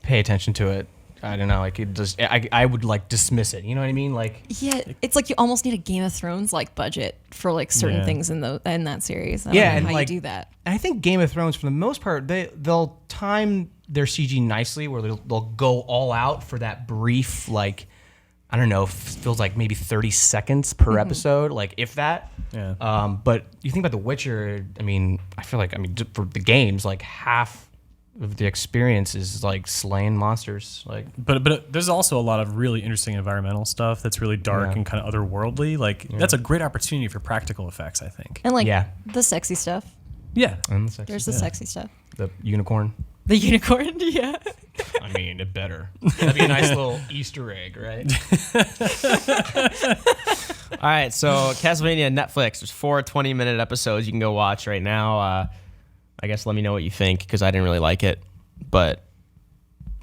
pay attention to it, I don't know. Like, it just, I would like dismiss it. You know what I mean? Like, Yeah, it's like you almost need a Game of Thrones like budget for like certain Yeah. things in that series. I don't Yeah, know and how like- you do that. and I think Game of Thrones, for the most part, they'll time their CG nicely, where they'll go all out for that brief, like, I don't know, feels like maybe 30 seconds per episode, like if that. Yeah. But you think about The Witcher, I mean, I feel like, for the games, like half of the experience is like slaying monsters. Like, But there's also a lot of really interesting environmental stuff that's really dark Yeah. and kind of otherworldly. Like, that's a great opportunity for practical effects, I think. And like Yeah. the sexy stuff. Yeah. and the sexy, There's the sexy stuff. the unicorn. The unicorn, yeah. I mean, it better. That'd be a nice little Easter egg, right? all right, so Castlevania Netflix. There's 4 20-minute episodes you can go watch right now. I guess let me know what you think, because I didn't really like it, but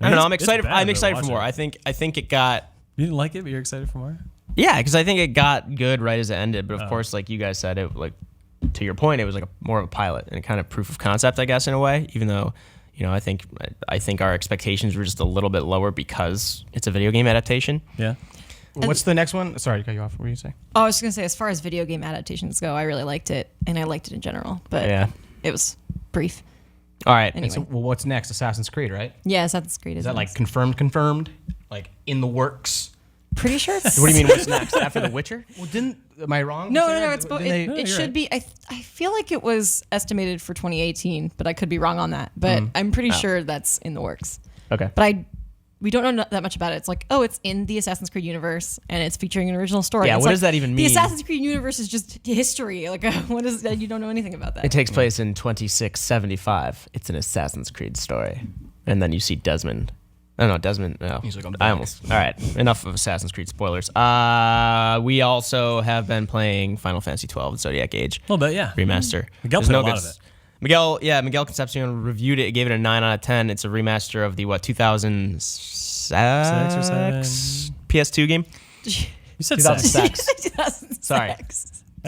I don't know. I'm It's excited. bad, I'm but excited for watch more. it. I think it got. You didn't like it, but you're excited for more? Yeah, because I think it got good right as it ended. But of course, like you guys said, it like to your point, it was like more of a pilot and kind of proof of concept, I guess, in a way. Even though, I think our expectations were just a little bit lower because it's a video game adaptation. Yeah. What's the next one? Sorry to cut you off. What were you saying? Oh, I was just gonna say, as far as video game adaptations go, I really liked it, and I liked it in general. But Yeah. it was brief. All right. Anyway. So, well, what's next? Assassin's Creed, right? Yeah, that's great. Is that like confirmed? Like in the works? pretty sure it's. What do you mean? What's next after The Witcher? Well, am I wrong? No, saying no, no. that? It's Didn't it, they- it you're should right. be. I feel like it was estimated for 2018, but I could be wrong on that. But I'm pretty sure that's in the works. Okay. But we don't know that much about it. It's like, oh, it's in the Assassin's Creed universe, and it's featuring an original story. Yeah, It's what like, does that even The mean? Assassin's Creed universe is just history. Like, what is that? You don't know anything about that. It takes place in 2675. It's an Assassin's Creed story, and then you see Desmond. Oh no, Desmond. No, He's like, I'm I back. almost. All right, enough of Assassin's Creed spoilers. We also have been playing Final Fantasy XII: Zodiac Age A little bit, yeah. remaster. Miguel There's played a good lot of s- it. Miguel Concepcion reviewed it, gave it a 9 out of 10. It's a remaster of the 2006 6 or 7. PS2 game. You said 2006. sex. 2006. Sorry.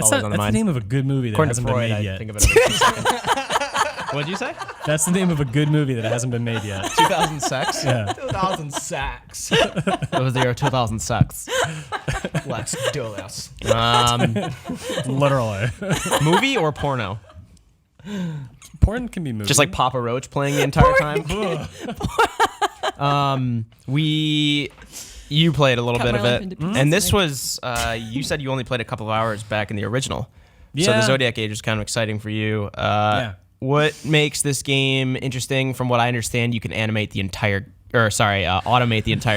always on the That's mind. the name of a good movie that According to hasn't been Freud, made I yet. think of it every 2 seconds. What'd you say? That's the name of a good movie that hasn't been made yet. 2000 sex. Yeah. 2000 sacks. It was the year 2000 sex. Let's do this. Literally. Movie or porno? Porn can be movie. Just like Papa Roach playing the entire time. You played a little Cut bit my of life it, into pieces, and this right? was you said you only played a couple of hours back in the original. So Yeah. the Zodiac Age is kind of exciting for you. Yeah. What makes this game interesting? From what I understand, you can automate the entire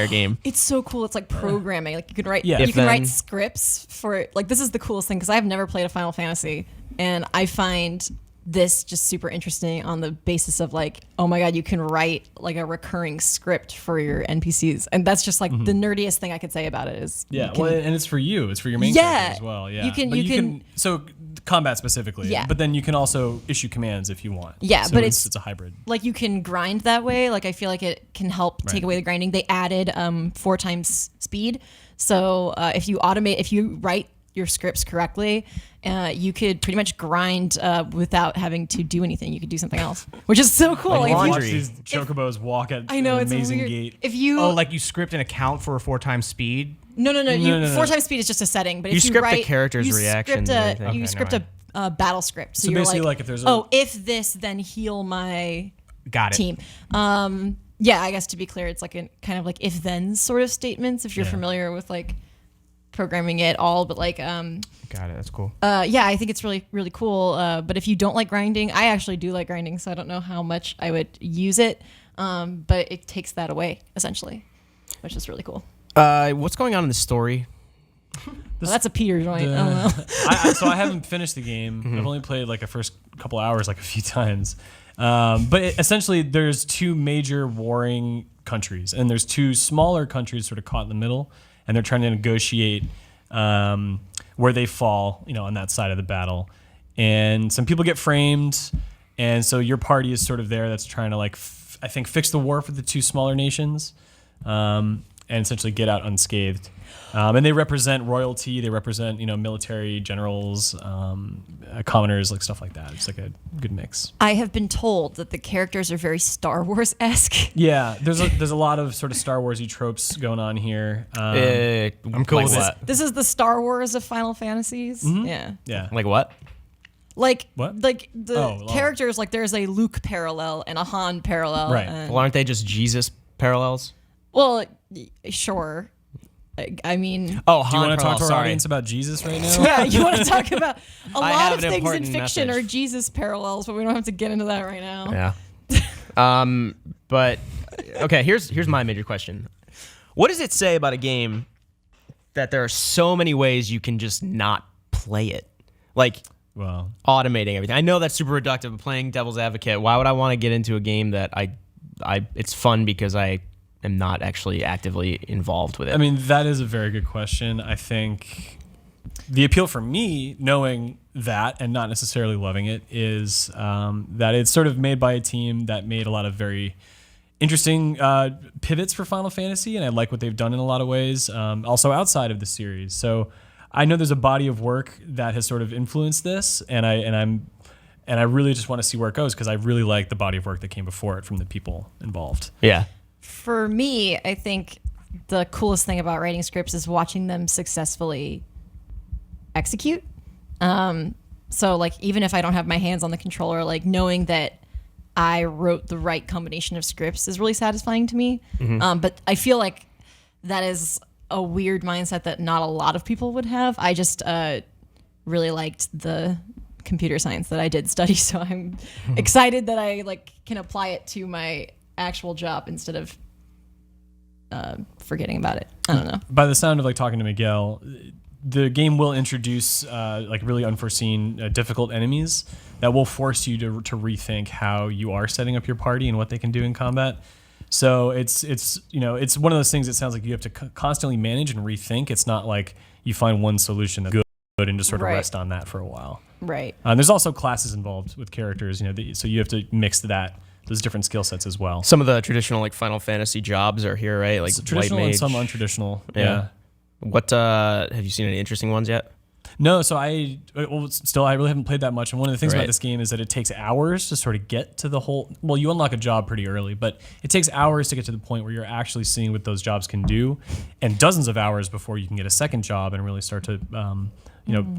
game. It's so cool. It's like programming. Like you can write, Yeah. you If can then- write scripts for. Like this is the coolest thing because I've never played a Final Fantasy, and I find this just super interesting on the basis of like, oh my god, you can write like a recurring script for your NPCs, and that's just like the nerdiest thing I could say about it is. Yeah, you can- well, and it's for you. It's for your main Yeah. character as well. Yeah, You can- But you can- so combat specifically. Yeah. But then you can also issue commands if you want. Yeah, So but it's a hybrid. like you can grind that way. Like I feel like it can help take Right. away the grinding. They added 4 times speed, so if you write your scripts correctly, you could pretty much grind without having to do anything. You could do something else, which is so cool. Like Like, if you- laundry. Watch these chocobos walk at I know an it's amazing weird. gait. If you Oh, like you script an account for 4 times speed? no, no. 4 times speed is just a setting. But You if you script the write, character's you reactions script and everything. you Okay, script never a battle script. So, So you're basically, like, like, if there's a- oh, if this, then heal my Got it. team. Yeah, I guess to be clear, it's like a kind of like if then sort of statements. If you're Yeah. familiar with like programming at all, but like Got it. That's cool. yeah, I think it's really really cool. But if you don't like grinding, I actually do like grinding, so I don't know how much I would use it. But it takes that away essentially, which is really cool. What's going on in the story? Well, that's a Peter joint. I don't know. So I haven't finished the game. I've only played like a first couple hours, like a few times. But essentially, there's 2 major warring countries, and there's 2 smaller countries sort of caught in the middle, and they're trying to negotiate where they fall, on that side of the battle. And some people get framed, and so your party is sort of there that's trying to like, I think, fix the war for the 2 smaller nations, and essentially get out unscathed. And they represent royalty. They represent, military generals, commoners, like stuff like that. It's like a good mix. I have been told that the characters are very Star Wars esque. Yeah, there's a lot of sort of Star Warsy tropes going on here. I'm cool with that. This is the Star Wars of Final Fantasies. Yeah. Yeah, Like what? Like What? like the Oh. characters, like there's a Luke parallel and a Han parallel. Right. and- Well, aren't they just Jesus parallels? well, sure. I mean, Oh, do you want to talk to our sorry. audience about Jesus right now? yeah, you want to talk about a lot have of an things in important fiction message. are Jesus parallels, but we don't have to get into that right now. Yeah. But okay, here's my major question. What does it say about a game that there are so many ways you can just not play it? Like Well, automating everything. I know that's super reductive, but playing devil's advocate, why would I want to get into a game that I it's fun because I am not actually actively involved with it? I mean, that is a very good question. I think the appeal for me, knowing that and not necessarily loving it, is that it's sort of made by a team that made a lot of very interesting pivots for Final Fantasy, and I like what they've done in a lot of ways, also outside of the series. So I know there's a body of work that has sort of influenced this, and I really just want to see where it goes because I really like the body of work that came before it from the people involved. Yeah. For me, I think the coolest thing about writing scripts is watching them successfully execute. So like even if I don't have my hands on the controller, like knowing that I wrote the right combination of scripts is really satisfying to me. But I feel like that is a weird mindset that not a lot of people would have. I just really liked the computer science that I did study, so I'm excited that I like can apply it to my actual job instead of forgetting about it. I don't know. By the sound of like talking to Miguel, the game will introduce like really unforeseen difficult enemies that will force you to rethink how you are setting up your party and what they can do in combat. So it's it's one of those things that sounds like you have to constantly manage and rethink. It's not like you find one solution that's good and just sort of Right. rest on that for a while. Right. There's also classes involved with characters, so you have to mix those different skill sets as well. Some of the traditional like Final Fantasy jobs are here, right? Like So White traditional Mage. and some untraditional. Yeah. What have you seen any interesting ones yet? No, so I really haven't played that much. And one of the things Right. about this game is that it takes hours to sort of get to the whole. Well, you unlock a job pretty early, but it takes hours to get to the point where you're actually seeing what those jobs can do, and dozens of hours before you can get a second job and really start to,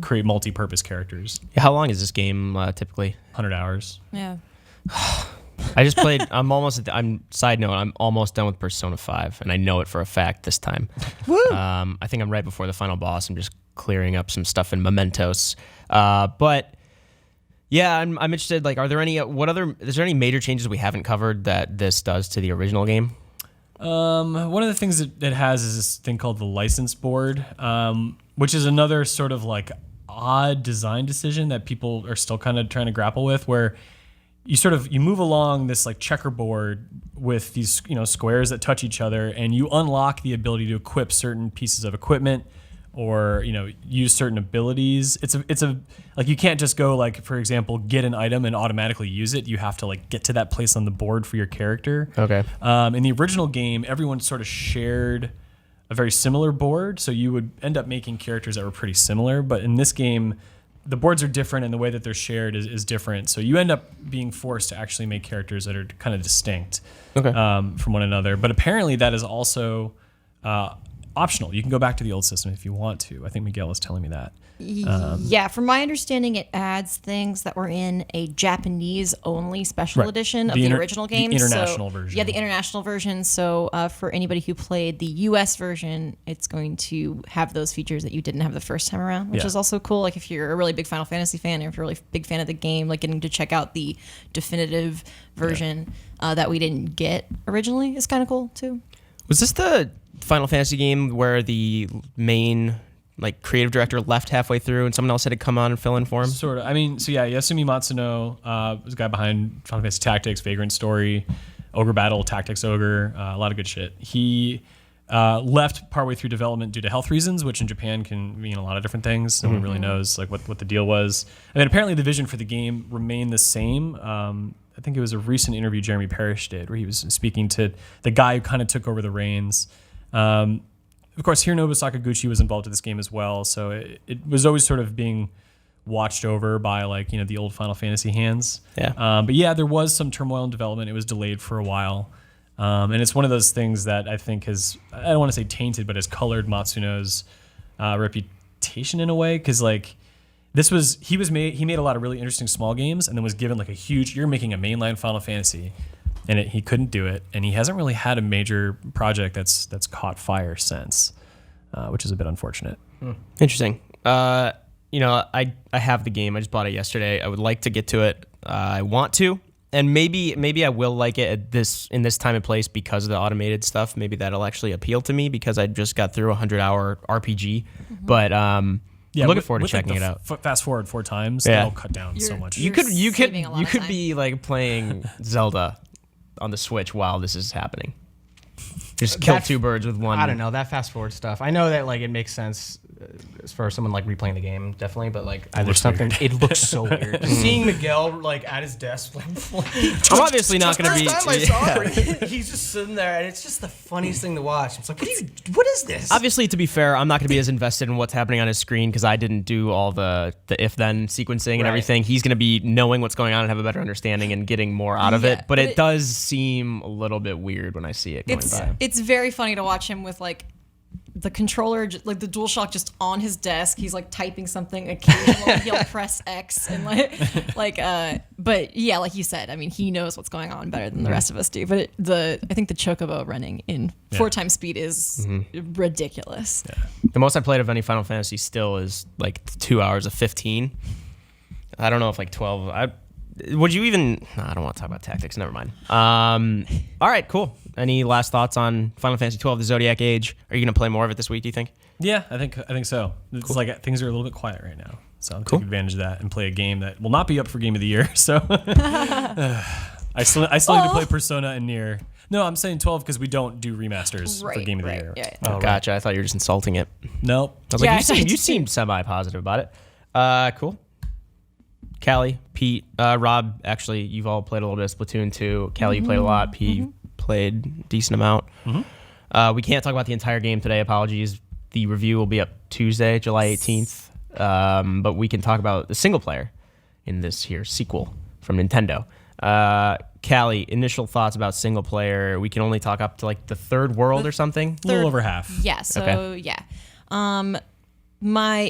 create multi-purpose characters. How long is this game typically? 100 hours. Yeah. I just played. Side note. I'm almost done with Persona 5, and I know it for a fact this time. I think I'm right before the final boss. I'm just clearing up some stuff in Mementos. But yeah, I'm interested. Like, are there any? Is there any major changes we haven't covered that this does to the original game? One of the things that it has is this thing called the license board, which is another sort of like odd design decision that people are still kind of trying to grapple with, where you move along this like checkerboard with these squares that touch each other, and you unlock the ability to equip certain pieces of equipment or use certain abilities. It's a like, you can't just go, like, for example, get an item and automatically use it. You have to like get to that place on the board for your character. Okay. In the original game, everyone sort of shared a very similar board, so you would end up making characters that were pretty similar. But in this game, the boards are different, and the way that they're shared is different. So you end up being forced to actually make characters that are kind of distinct from one another. But apparently that is also optional. You can go back to the old system if you want to. I think Miguel was telling me that. Yeah, from my understanding, it adds things that were in a Japanese-only special edition of the original game. The international version. Yeah, the international version. So for anybody who played the U.S. version, it's going to have those features that you didn't have the first time around, which is also cool. Like, if you're a really big Final Fantasy fan, or if you're a really big fan of the game, like, getting to check out the definitive version that we didn't get originally is kind of cool, too. Was this the Final Fantasy game where the main creative director left halfway through and someone else had to come on and fill in for him? Sort of. I mean, so yeah, Yasumi Matsuno was the guy behind Final Fantasy Tactics, Vagrant Story, Ogre Battle, Tactics Ogre, a lot of good shit. He left partway through development due to health reasons, which in Japan can mean a lot of different things. No one really knows what the deal was. And then apparently the vision for the game remained the same. I think it was a recent interview Jeremy Parrish did where he was speaking to the guy who kind of took over the reins. Of course, Hironobu Sakaguchi was involved in this game as well, so it was always sort of being watched over by the old Final Fantasy hands. Yeah. But yeah, there was some turmoil in development. It was delayed for a while, and it's one of those things that I think has, I don't want to say tainted, but has colored Matsuno's reputation in a way, because he made a lot of really interesting small games, and then was given a huge, you're making a mainline Final Fantasy. And he couldn't do it, and he hasn't really had a major project that's caught fire since, which is a bit unfortunate. Interesting. I have the game. I just bought it yesterday. I would like to get to it. I want to, and maybe I will like it in this time and place because of the automated stuff. Maybe that'll actually appeal to me because I just got through a 100-hour RPG. But yeah, looking forward to checking it out. Fast forward 4 times, that'll cut down so much. You could be playing Zelda on the Switch while this is happening. Just kill 2 birds with one. I don't know, that fast forward stuff. I know that it makes sense as far as someone replaying the game, definitely, but there's something. It looks so weird. Seeing Miguel at his desk, I'm obviously not going to be. First time I saw it, he's just sitting there, and it's just the funniest thing to watch. It's like, what is this? Obviously, to be fair, I'm not going to be as invested in what's happening on his screen because I didn't do all the if-then sequencing and everything. He's going to be knowing what's going on and have a better understanding and getting more out of it. But it does seem a little bit weird when I see it going by. It's very funny to watch him with the controller, the DualShock, just on his desk. He's typing something. Occasionally he'll press X and but yeah, like you said, I mean, he knows what's going on better than the rest of us do. But I think the Chocobo running in 4 times speed is ridiculous. Yeah. The most I played of any Final Fantasy still is 2 hours of 15. I don't know if 12. Would you even? No, I don't want to talk about tactics. Never mind. All right, cool. Any last thoughts on Final Fantasy XII: The Zodiac Age? Are you going to play more of it this week, do you think? Yeah, I think so. It's cool. Things are a little bit quiet right now, so I'll take advantage of that and play a game that will not be up for Game of the Year. So I still need to play Persona and Nier. No, I'm saying 12 because we don't do remasters for Game of the Year. Yeah. Oh, gotcha. I thought you were just insulting it. Nope. I was you seemed semi-positive about it. Cool. Callie, Pete, Rob, actually, you've all played a little bit of Splatoon 2. Callie, you played a lot. Pete played a decent amount. We can't talk about the entire game today. Apologies. The review will be up Tuesday, July 18th. but we can talk about the single player in this here sequel from Nintendo. Callie, initial thoughts about single player. We can only talk up to like the third world or something. A little over half. Yeah. So Okay. yeah.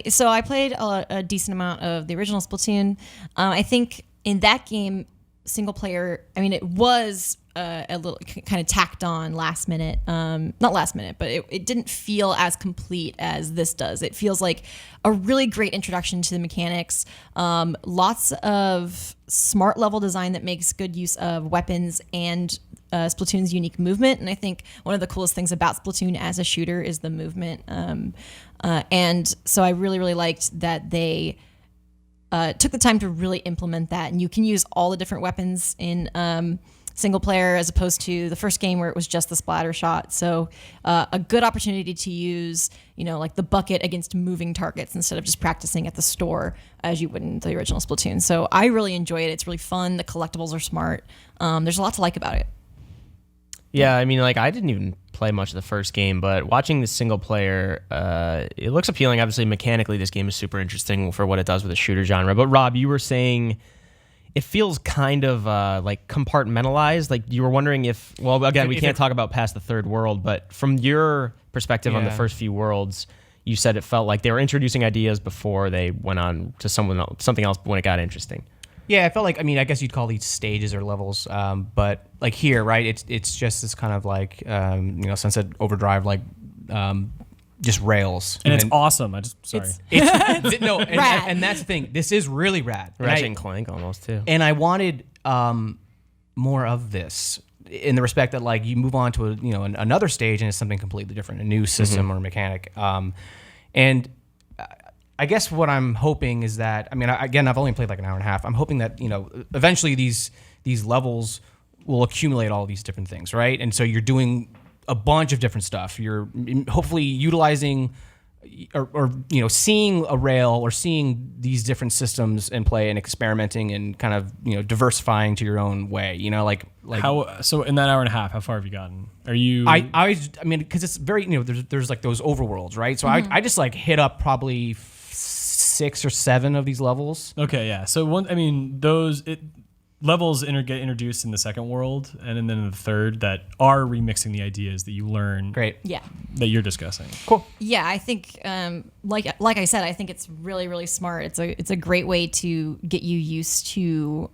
So I played a decent amount of the original Splatoon. I think in that game, single player. I mean, it was a little kind of tacked on last minute. Not last minute, but it didn't feel as complete as this does. It feels like a really great introduction to the mechanics. Lots of smart level design that makes good use of weapons and Splatoon's unique movement. And I think one of the coolest things about Splatoon as a shooter is the movement. And so I really, really liked that they took the time to really implement that. And you can use all the different weapons in single player as opposed to the first game where it was just the splatter shot. So a good opportunity to use, like the bucket against moving targets instead of just practicing at the store as you would in the original Splatoon. So I really enjoy it. It's really fun. The collectibles are smart. There's a lot to like about it. Yeah, I mean, like I didn't even play much of the first game, but watching the single player, it looks appealing. Obviously, mechanically, this game is super interesting for what it does with the shooter genre. But Rob, you were saying it feels kind of like compartmentalized. Like you were wondering if, well, again, we can't talk about past the third world, but from your perspective on the first few worlds, you said it felt like they were introducing ideas before they went on to something else when it got interesting. Yeah, I felt like, I guess you'd call these stages or levels, but like here, right, it's just this kind of like, Sunset Overdrive, like just rails. And it's awesome. Sorry. And that's the thing. This is really rad. Ratchet and Clank almost too. And I wanted more of this in the respect that like you move on to another stage and it's something completely different, a new system or mechanic. And I guess what I'm hoping is that, again, I've only played like an hour and a half. I'm hoping that, eventually these levels will accumulate all these different things, right? And so you're doing a bunch of different stuff. You're hopefully utilizing or seeing a rail or seeing these different systems in play and experimenting and kind of, diversifying to your own way, like so in that hour and a half, how far have you gotten? Are you, because it's very, there's like those overworlds, right? So I just like hit up probably 6 or 7 of these levels. Okay, yeah. So levels get introduced in the second world and then in the third that are remixing the ideas that you learn. Great. Yeah. That you're discussing. Cool. Yeah, I think like I said, I think it's really, really smart. It's a great way to get you used to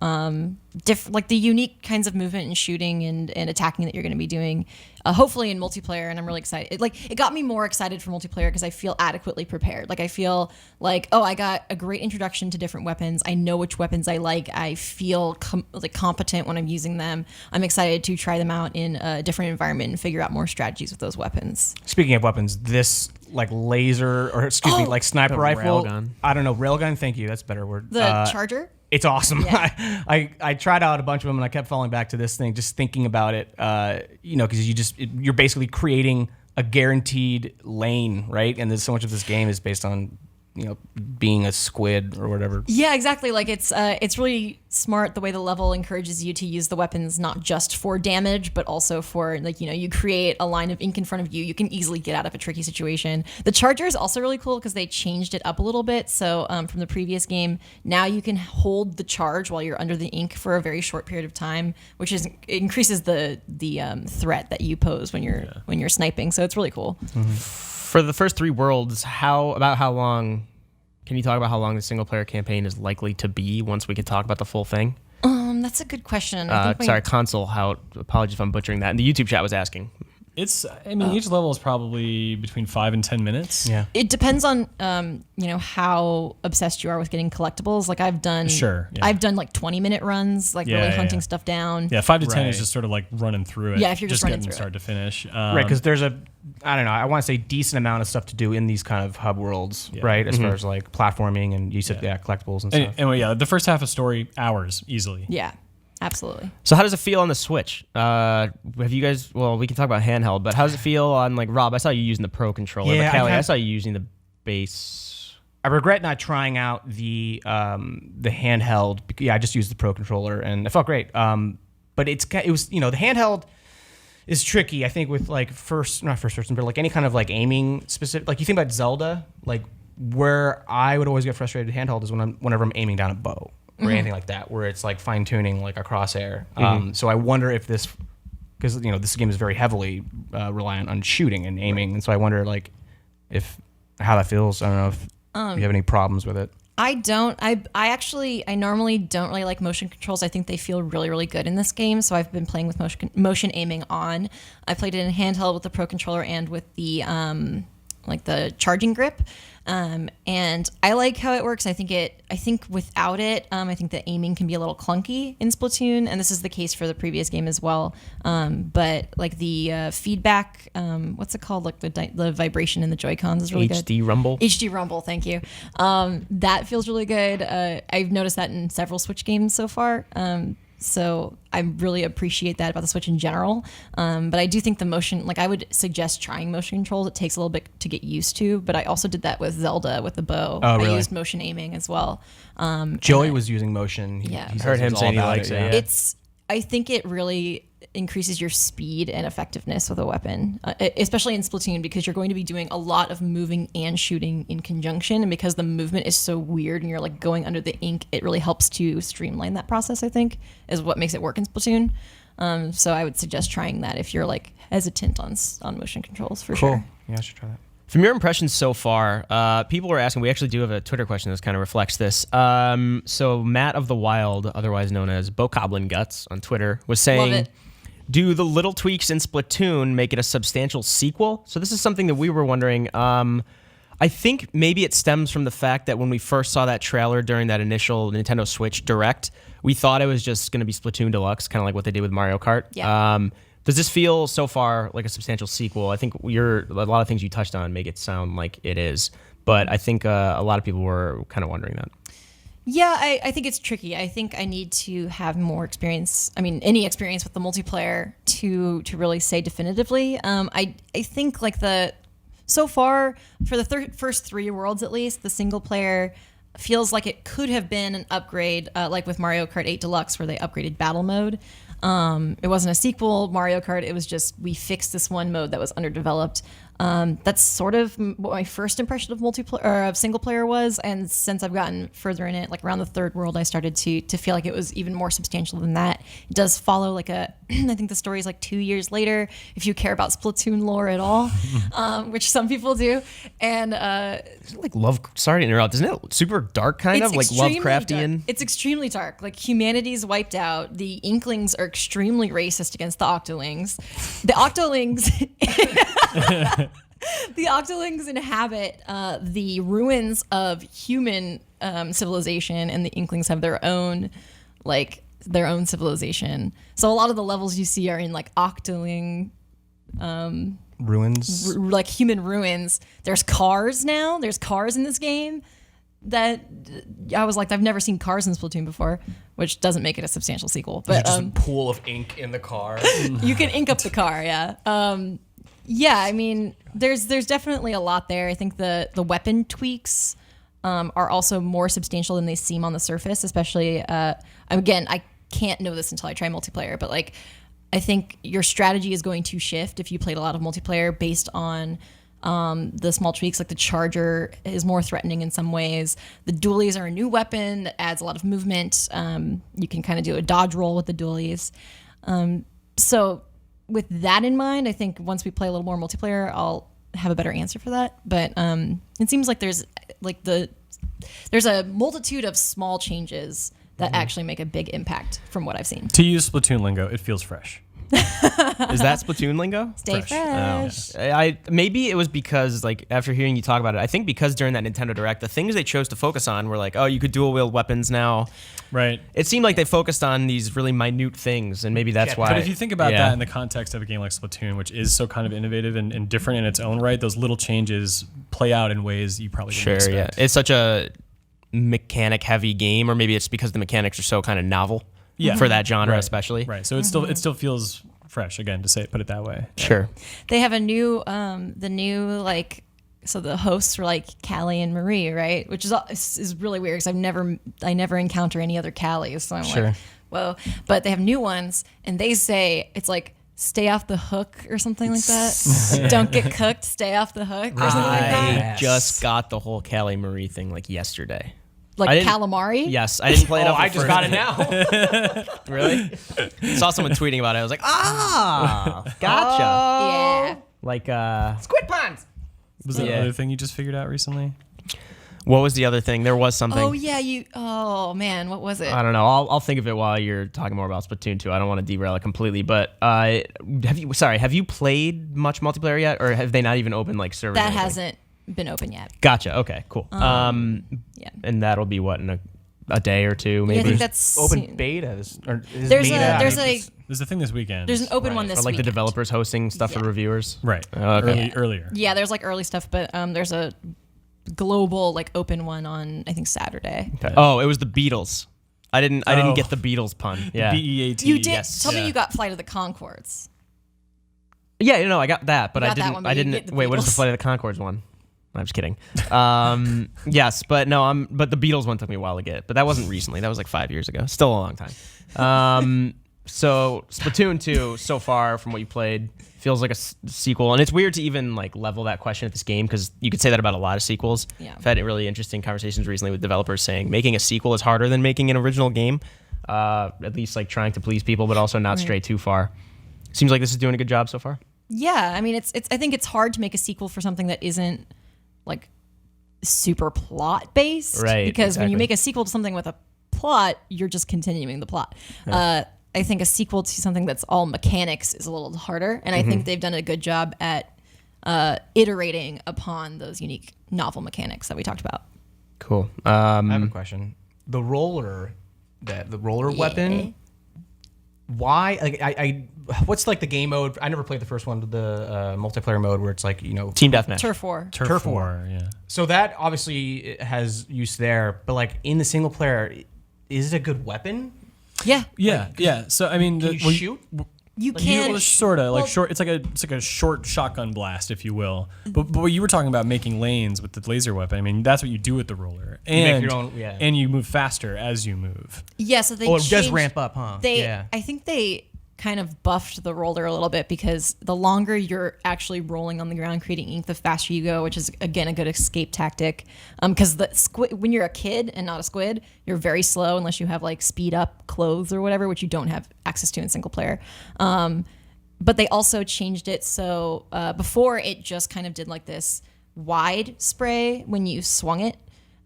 like the unique kinds of movement and shooting and attacking that you're going to be doing. Hopefully in multiplayer, and I'm really excited. It got me more excited for multiplayer because I feel adequately prepared. Like I feel like, I got a great introduction to different weapons. I know which weapons I like. I feel competent when I'm using them. I'm excited to try them out in a different environment and figure out more strategies with those weapons. Speaking of weapons, this like laser or like sniper rifle. Railgun. I don't know, railgun. Thank you. That's a better word. The Charger. It's awesome. Yeah. I tried out a bunch of them and I kept falling back to this thing, just thinking about it. Because you're basically creating a guaranteed lane, right? And there's so much of this game is based on being a squid or whatever. Yeah, exactly. Like it's really smart the way the level encourages you to use the weapons not just for damage, but also for you create a line of ink in front of you. You can easily get out of a tricky situation. The Charger is also really cool because they changed it up a little bit. So from the previous game, now you can hold the charge while you're under the ink for a very short period of time, which increases the threat that you pose when you're sniping. So it's really cool. Mm-hmm. For the first 3 worlds, how long? Can you talk about how long the single player campaign is likely to be once we can talk about the full thing? That's a good question. Console. Apologies if I'm butchering that. And the YouTube chat was asking. Each level is probably between 5 and 10 minutes. Yeah. It depends on how obsessed you are with getting collectibles. Like I've done I've done like 20-minute runs, like really hunting stuff down. Yeah, 5 to 10 is just sort of like running through it. Yeah, if you're just running getting through start to finish. Right, because there's I want to say decent amount of stuff to do in these kind of hub worlds, right? As far as like platforming and you said collectibles and stuff. Anyway, the first half of story, hours easily. Yeah. Absolutely. So how does it feel on the Switch? Have you guys? Well, we can talk about handheld, but how does it feel on like Rob? I saw you using the Pro controller. Yeah, but Callie, I saw you using the base. I regret not trying out the handheld. Yeah, I just used the Pro controller and it felt great. But it was the handheld is tricky. I think with like not first person, but like any kind of like aiming specific. Like you think about Zelda, like where I would always get frustrated handheld is whenever I'm aiming down a bow or anything like that, where it's like fine tuning like a crosshair. So I wonder if this, because this game is very heavily reliant on shooting and aiming, and so I wonder like if how that feels. I don't know if you have any problems with it. I don't. I normally don't really like motion controls. I think they feel really, really good in this game. So I've been playing with motion aiming on. I played it in handheld with the Pro Controller and with the the charging grip. And I like how it works. I think without it, I think the aiming can be a little clunky in Splatoon, and this is the case for the previous game as well. But like the feedback, what's it called? Like the vibration in the Joy-Cons is really good. HD Rumble. HD Rumble, thank you. That feels really good. I've noticed that in several Switch games so far. So I really appreciate that about the Switch in general. But I do think the motion, like I would suggest trying motion controls. It takes a little bit to get used to, but I also did that with Zelda with the bow. Oh, really? I used motion aiming as well. Joey was using motion. He Yeah. says Heard him he's saying all he about likes it, yeah. yeah. I think it really increases your speed and effectiveness with a weapon, especially in Splatoon, because you're going to be doing a lot of moving and shooting in conjunction. And because the movement is so weird and you're like going under the ink, it really helps to streamline that process, I think, is what makes it work in Splatoon. So I would suggest trying that if you're like hesitant on motion controls for Cool. sure. Yeah, I should try that. From your impressions so far, people were asking, we actually do have a Twitter question that kind of reflects this. So Matt of the Wild, otherwise known as Bokoblin Guts on Twitter, was saying, Love it. do the little tweaks in Splatoon make it a substantial sequel? So this is something that we were wondering. I think maybe it stems from the fact that when we first saw that trailer during that initial Nintendo Switch Direct, we thought it was just going to be Splatoon Deluxe, kind of like what they did with Mario Kart. Yeah. Does this feel so far like a substantial sequel? I think a lot of things you touched on make it sound like it is, but I think a lot of people were kind of wondering that. Yeah, I think it's tricky. I think I need to have more experience. I mean, any experience with the multiplayer to really say definitively. I think like so far for the first 3 worlds at least, the single player feels like it could have been an upgrade, like with Mario Kart 8 Deluxe, where they upgraded battle mode. It wasn't a sequel, Mario Kart. It was just we fixed this one mode that was underdeveloped. That's sort of what my first impression of multiplayer or of single player was, and since I've gotten further in it, like around the 3rd world, I started to feel like it was even more substantial than that. It does follow like I think the story is like 2 years later, if you care about Splatoon lore at all, which some people do, and Sorry to interrupt, isn't it super dark kind of, like extremely Lovecraftian? dark. It's extremely dark. Like humanity's wiped out. The Inklings are extremely racist against the Octolings. The Octolings the Octolings inhabit the ruins of human civilization, and the Inklings have their own civilization. So a lot of the levels you see are in like Octoling Ruins. like human ruins. There's cars now. There's cars in this game that I was like, I've never seen cars in Splatoon before, which doesn't make it a substantial sequel. But Just a pool of ink in the car. you can ink up the car, yeah. Yeah, I mean, there's definitely a lot there. I think the weapon tweaks are also more substantial than they seem on the surface, especially, again, I can't know this until I try multiplayer, but like, I think your strategy is going to shift if you played a lot of multiplayer based on the small tweaks. Like the charger is more threatening in some ways. The dualies are a new weapon that adds a lot of movement. You can kind of do a dodge roll with the dualies. So with that in mind, I think once we play a little more multiplayer, I'll have a better answer for that. But it seems like there's a multitude of small changes that actually make a big impact from what I've seen. To use Splatoon lingo, it feels fresh. Is that Splatoon lingo? Stay fresh. Maybe it was because, like, after hearing you talk about it, I think because during that Nintendo Direct, the things they chose to focus on were like, oh, you could dual wield weapons now. Right. It seemed like they focused on these really minute things, and maybe that's why. But if you think about that in the context of a game like Splatoon, which is so kind of innovative and different in its own right, those little changes play out in ways you probably didn't expect. It's such a mechanic heavy game, or maybe it's because the mechanics are so kind of novel for that genre, especially. Right. So it still feels fresh, again, to put it that way. Sure. They have a new so the hosts are like Callie and Marie, right? Which is really weird because I never encounter any other Callies, so I'm like, whoa. But they have new ones, and they say it's like stay off the hook or something like that. Don't get cooked, stay off the hook or something like that. I just got the whole Callie Marie thing like yesterday. I Like didn't- calamari? Yes, I didn't play it up. I just got it now. Really? Saw someone tweeting about it. I was like, gotcha. Yeah. Like, Squid ponds. Was that Yeah. another thing you just figured out recently? what was the other thing? There was something. Oh yeah, oh man, what was it? I don't know. I'll think of it while you're talking more about Splatoon 2. I don't want to derail it completely, but have you played much multiplayer yet, or have they not even opened like servers? or That anything? hasn't been open yet. Gotcha. Okay. Cool. Yeah. And that'll be what in a day or two, Yeah, I maybe. think that's Open soon. betas. Or is There's beta? There's a thing this weekend. there's an open one this or like the weekend. developers hosting stuff for Yeah. reviewers. right. Okay. Earlier. Yeah, there's like early stuff, but there's a global like open one on I think Saturday. Okay. Oh, it was the Beatles. I didn't Oh. get the Beatles pun. Yeah. BEAT. You did yes. tell me Yeah. you got Flight of the Conchords. Yeah, I got that, but You I got that didn't. one, but I you didn't didn't. get the Wait, what is the Beatles. Flight of the Conchords one? I'm just kidding. Yes, but no, but the Beatles one took me a while to get, but that wasn't recently. That was like 5 years ago. Still a long time. So Splatoon 2 so far from what you played feels like a sequel, and it's weird to even like level that question at this game because you could say that about a lot of sequels. Yeah. I've had really interesting conversations recently with developers saying making a sequel is harder than making an original game. At least like trying to please people, but also not stray too far. Seems like this is doing a good job so far. Yeah, I mean it's I think it's hard to make a sequel for something that isn't like super plot based. Right, Because when you exactly. make a sequel to something with a plot, you're just continuing the plot. I think a sequel to something that's all mechanics is a little harder, and I think they've done a good job at iterating upon those unique novel mechanics that we talked about. Cool. I have a question. The roller weapon. Why? Like I what's like the game mode? I never played the first one, the multiplayer mode where it's like Team Deathmatch. Turf War. Turf War. Yeah. So that obviously has use there, but like in the single player, is it a good weapon? Yeah. Yeah. Yeah. So I mean, Can you shoot? You Well, can sort of like well- short. It's like a short shotgun blast, if you will. But what you were talking about making lanes with the laser weapon. I mean, that's what you do with the roller, and make your own- yeah. and you move faster as you move. Yeah, so they Oh, it does changed- ramp up, huh? Yeah. I think they kind of buffed the roller a little bit because the longer you're actually rolling on the ground creating ink, the faster you go, which is again a good escape tactic. Because the squid, when you're a kid and not a squid, you're very slow unless you have like speed up clothes or whatever, which you don't have access to in single player. But they also changed it so before it just kind of did like this wide spray when you swung it.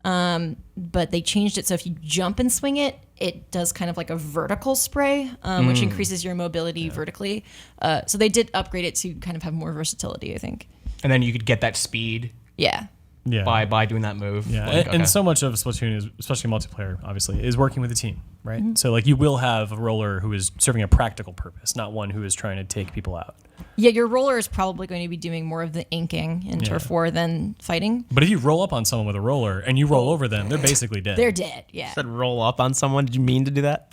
But they changed it so if you jump and swing it, it does kind of like a vertical spray, which increases your mobility vertically. So they did upgrade it to kind of have more versatility, I think. And then you could get that speed Yeah. Yeah. by doing that move. Yeah, Like, and so much of Splatoon is, especially multiplayer, obviously, is working with a team, right? So like you will have a roller who is serving a practical purpose, not one who is trying to take people out. Yeah, your roller is probably going to be doing more of the inking in Turf War than fighting. But if you roll up on someone with a roller and you roll over them, they're basically dead. They're dead, yeah. Said roll up on someone. Did you mean to do that?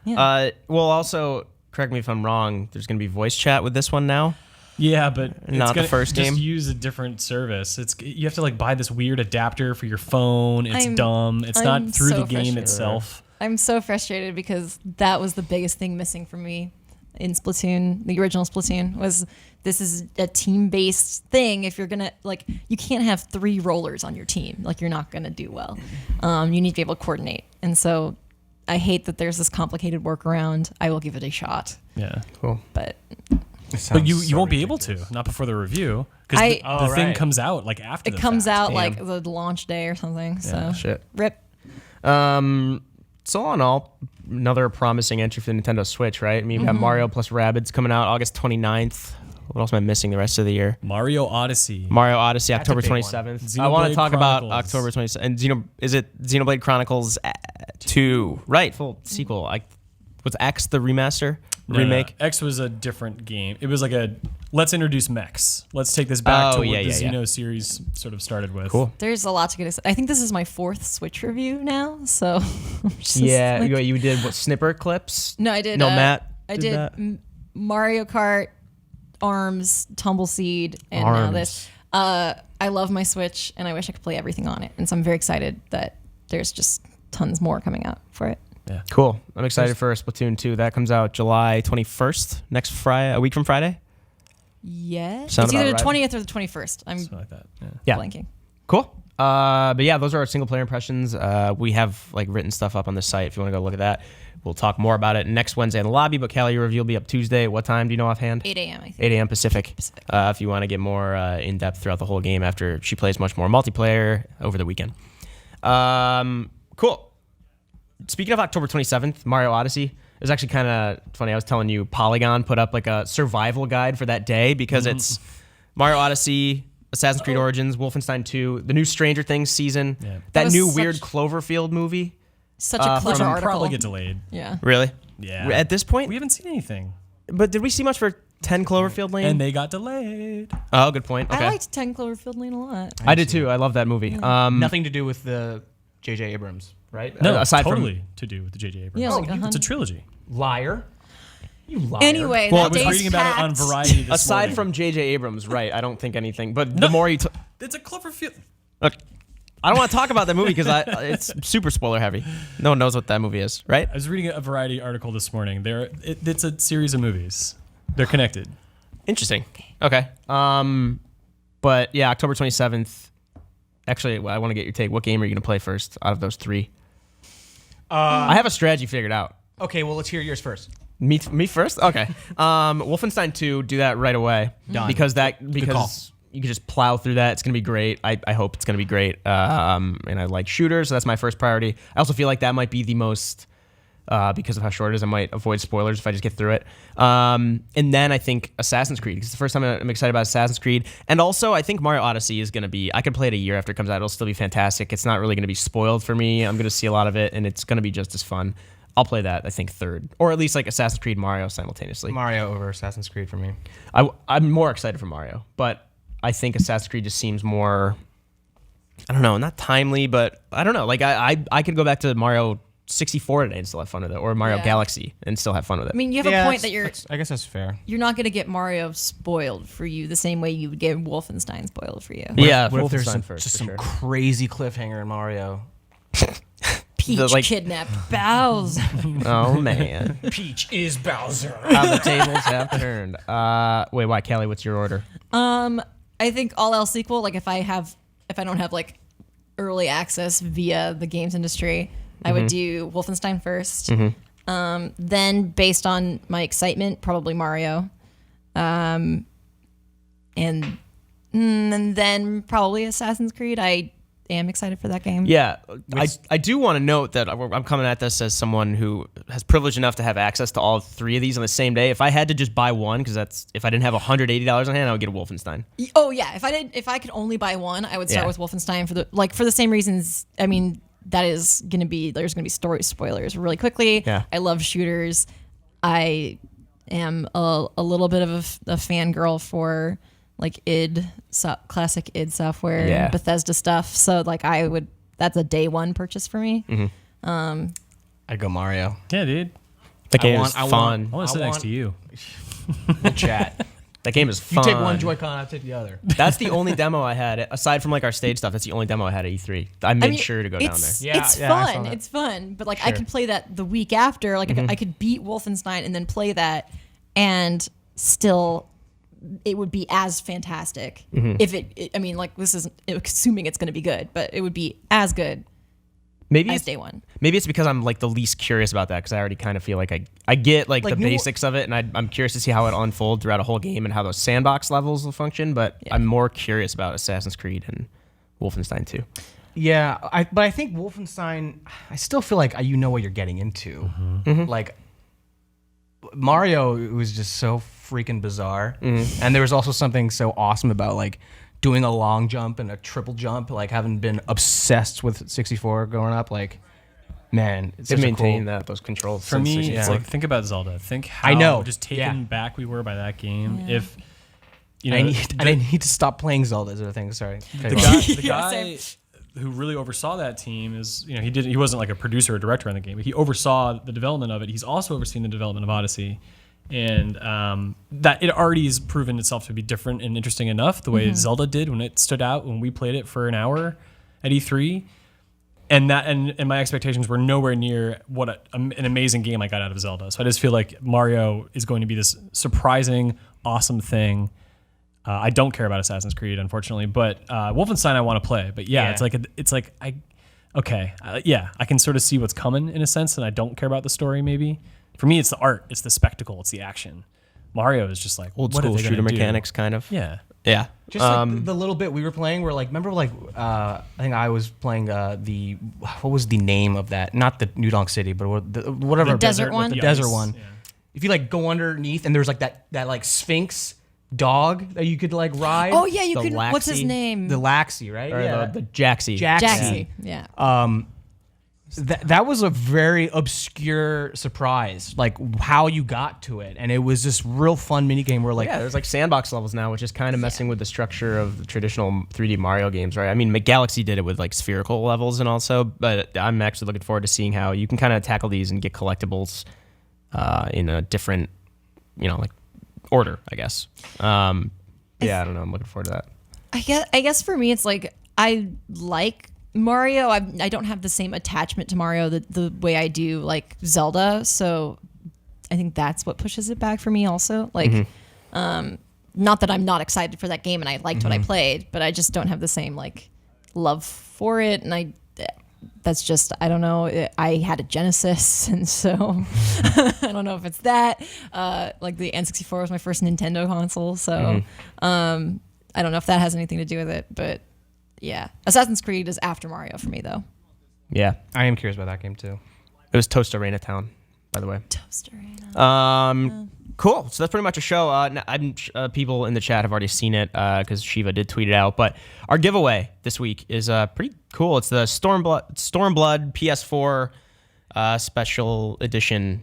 Yeah. Well, also correct me if I'm wrong. There's going to be voice chat with this one now. Yeah, but Not it's the gonna, first just game? use a different service. You have to like buy this weird adapter for your phone. It's I'm- dumb. It's I'm not through so the game frustrated. itself. I'm so frustrated because that was the biggest thing missing for me in Splatoon, the original Splatoon, was this is a team-based thing. If you're gonna like, you can't have 3 rollers on your team. Like, you're not gonna do well. You need to be able to coordinate, and so I hate that there's this complicated workaround. I will give it a shot, Yeah. Cool. but But you won't be able to, not before the review, because I- the thing right. comes out like after it the comes fact. out Damn. like the launch day or something. So Shit. rip. So all in all, another promising entry for the Nintendo Switch, right? I mean, we got Mario plus Rabbids coming out August 29th. What else am I missing the rest of the year? Mario Odyssey. Mario Odyssey, a October big one. 27th. I want to Xenoblade talk about Chronicles. October 27th. And is it Xenoblade Chronicles 2? Right, full sequel. Was X the remaster? No, Remake? X was a different game. It was like let's introduce mechs. Let's take this back to what the Xeno series sort of started with. Cool. There's a lot to get excited. I think this is my 4th Switch review now. So I'm just Yeah, like- you did what, snipper clips? No, I did. No, Matt I did did that? Mario Kart, Arms, Tumbleseed, and now this. I love my Switch, and I wish I could play everything on it. And so I'm very excited that there's just tons more coming out for it. Cool. I'm excited for Splatoon 2. That comes out July 21st, next Friday, a week from Friday. Yes. Sound It's either about the right? 20th or the 21st. I'm Something like that. Yeah. Yeah. blanking. Cool. But yeah, those are our single player impressions. We have like written stuff up on the site if you want to go look at that. We'll talk more about it next Wednesday in the lobby, but Callie, your review will be up Tuesday. What time do you know offhand? 8 a.m. I think. 8 a.m. Pacific. If you want to get more in depth throughout the whole game after she plays much more multiplayer over the weekend. Cool. Speaking of October 27th, Mario Odyssey. It was actually kind of funny. I was telling you, Polygon put up like a survival guide for that day because it's Mario Odyssey, Assassin's Creed Origins, Wolfenstein 2, the new Stranger Things season, Yeah. That that new was weird such- Cloverfield movie. Such a clever It'll article. probably get delayed. Yeah. Really? Yeah. At this point? We haven't seen anything. But did we see much for 10 Cloverfield Lane? And they got delayed. Oh, good point. Okay. I liked 10 Cloverfield Lane a lot. I did too. I love that movie. Nothing to do with the J.J. Abrams, right? No, aside from- totally to do with the J.J. Abrams. Yeah, like it's a 100. trilogy. Liar. You liar. Anyway, Well, that I was I was day's reading about it on packed. Variety this Aside morning. from J.J. Abrams, right? I don't think anything. But the more you It's a Cloverfield. look, I don't want to talk about that movie because it's super spoiler heavy. No one knows what that movie is, right? I was reading a Variety article this morning. It's a series of movies. They're connected. Interesting. Okay. But yeah, October 27th. Actually, I want to get your take. What game are you going to play first out of those three? I have a strategy figured out. Okay, well, let's hear yours first. Me first? Okay. Wolfenstein 2, do that right away. Done. Because call. you can just plow through that. It's going to be great. I hope it's going to be great. And I like shooters, so that's my first priority. I also feel like that might be the most, because of how short it is, I might avoid spoilers if I just get through it. And then I think Assassin's Creed. It's the first time I'm excited about Assassin's Creed. And also, I think Mario Odyssey is going to be, I could play it a year after it comes out. It'll still be fantastic. It's not really going to be spoiled for me. I'm going to see a lot of it, and it's going to be just as fun. I'll play that, I think, third. Or at least like Assassin's Creed, Mario simultaneously. Mario over Assassin's Creed for me. I'm more excited for Mario, but I think Assassin's Creed just seems more, I don't know, not timely, but I don't know. Like I could go back to Mario 64 today and still have fun with it, or Mario Yeah. Galaxy and still have fun with it. I mean, you have a point that I guess that's fair. you're not going to get Mario spoiled for you the same way you would get Wolfenstein spoiled for you. yeah, What if there's Wolfenstein just for some sure. crazy cliffhanger in Mario? Peach like- kidnapped Bowser. Oh man, Peach is Bowser. how the tables have turned. Wait, why, Kelly? What's your order? I think all else equal, like if I don't have like early access via the games industry, I would do Wolfenstein first. Then based on my excitement, probably Mario. And then probably Assassin's Creed. I am excited for that game. Yeah, I do want to note that I'm coming at this as someone who has privileged enough to have access to all three of these on the same day. If I had to just buy one, because if I didn't have $180 on hand, I would get a Wolfenstein. Oh yeah, if I could only buy one, I would start Yeah. with Wolfenstein for the same reasons. I mean, there's gonna be story spoilers really quickly. Yeah. I love shooters. I am a little bit of a fangirl for like classic id software, Yeah. Bethesda stuff. So like that's a day one purchase for me. I'd go Mario. Yeah, dude. That game is I fun. I want to sit next to you. We'll chat. That game is You fun. take one Joy-Con, I take the other. That's the only demo I had, aside from like our stage stuff. That's the only demo I had at E3. I made sure to go down there. Yeah, It's yeah, I saw fun. that. It's fun. But like I could play that the week after. Like I could beat Wolfenstein and then play that, and still it would be as fantastic. If I mean, like this is assuming it's going to be good, but it would be as good Maybe as it's day one. Maybe it's because I'm like the least curious about that because I already kind of feel like I get like the New- basics of it, and I'm curious to see how it unfolds throughout a whole game and how those sandbox levels will function. But I'm more curious about Assassin's Creed and Wolfenstein 2. Yeah, but I think Wolfenstein, I still feel like you know what you're getting into. Like Mario was just so freaking bizarre, and there was also something so awesome about like doing a long jump and a triple jump. Like having been obsessed with 64 growing up, like man, it's They such a maintain cool. those controls. For since me, 64. it's like think about Zelda. Think how I know, just taken yeah. back we were by that game. If you know, I need to stop playing Zelda as a thing. Sorry. the Yeah, guy who really oversaw that team is, you know, he wasn't like a producer or director on the game, but he oversaw the development of it. He's also overseen the development of Odyssey, and that it already has proven itself to be different and interesting enough the way Zelda did when it stood out when we played it for an hour at E3. and my expectations were nowhere near what an amazing game I got out of Zelda. So I just feel like Mario is going to be this surprising, awesome thing. I don't care about Assassin's Creed, unfortunately, but Wolfenstein I want to play. But yeah, I can sort of see what's coming in a sense, and I don't care about the story. Maybe for me, it's the art, it's the spectacle, it's the action. Mario is just like Old what are school they shooter gonna do? mechanics, kind of. Yeah. Yeah. Just like the little bit we were playing, where like, remember like, I think I was playing what was the name of that? Not the New Donk City, but whatever. The desert one? The the desert ice, one. yeah. If you like go underneath and there's like that like Sphinx dog that you could like ride. Oh yeah, you The could. What's his Laxi. name? The Laxi, right? Or yeah. the Jaxi. Jaxi. Yeah. That was a very obscure surprise, like how you got to it, and it was this real fun mini game where like Yeah, there's like sandbox levels now, which is kind of messing with the structure of the traditional 3D Mario games, right? I mean, Galaxy did it with like spherical levels and also, but I'm actually looking forward to seeing how you can kind of tackle these and get collectibles in a different, like order, I guess. Yeah, I don't know. I'm looking forward to that. I guess for me, it's like I like Mario. I don't have the same attachment to Mario the way I do like Zelda. So I think that's what pushes it back for me also. Like, not that I'm not excited for that game and I liked what I played, but I just don't have the same like love for it. And that's just, I don't know. I had a Genesis, and so I don't know if it's that. Like the N64 was my first Nintendo console, so I don't know if that has anything to do with it. But yeah, Assassin's Creed is after Mario for me, though. Yeah. I am curious about that game too. It was Toast Arena Town, by the way. Toast Arena. Cool. So that's pretty much a show. People in the chat have already seen it because Shiva did tweet it out. But our giveaway this week is pretty cool. It's the Stormblood PS4 special edition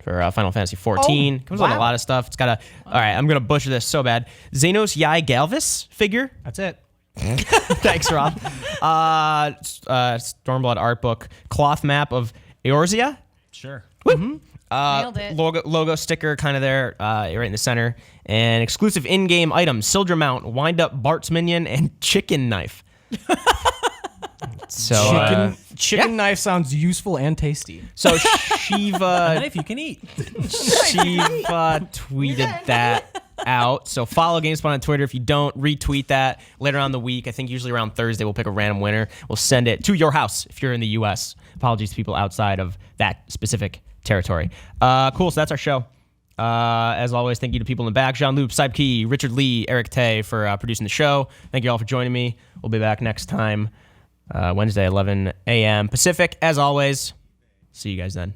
for Final Fantasy XIV. Comes with a lot of stuff. It's got all right, I'm going to butcher this so bad. Xenos Yai Galvis figure. That's it. Thanks, Rob. Stormblood art book. Cloth map of Eorzea. Sure. Nailed it. Logo sticker kind of there, right in the center. And exclusive in-game items, Sildra Mount, Wind-Up Bart's Minion, and Chicken Knife. So, Chicken knife sounds useful and tasty. So Shiva... Knife you can eat. Shiva tweeted that out. So follow GameSpot on Twitter. If you don't, retweet that later on the week. I think usually around Thursday we'll pick a random winner. We'll send it to your house if you're in the U.S. Apologies to people outside of that specific territory. Cool. So that's our show. As always, thank you to people in the back. Jean-Luc, Saibkey, Richard Lee, Eric Tay for producing the show. Thank you all for joining me. We'll be back next time, Wednesday, 11 a.m. Pacific. As always, see you guys then.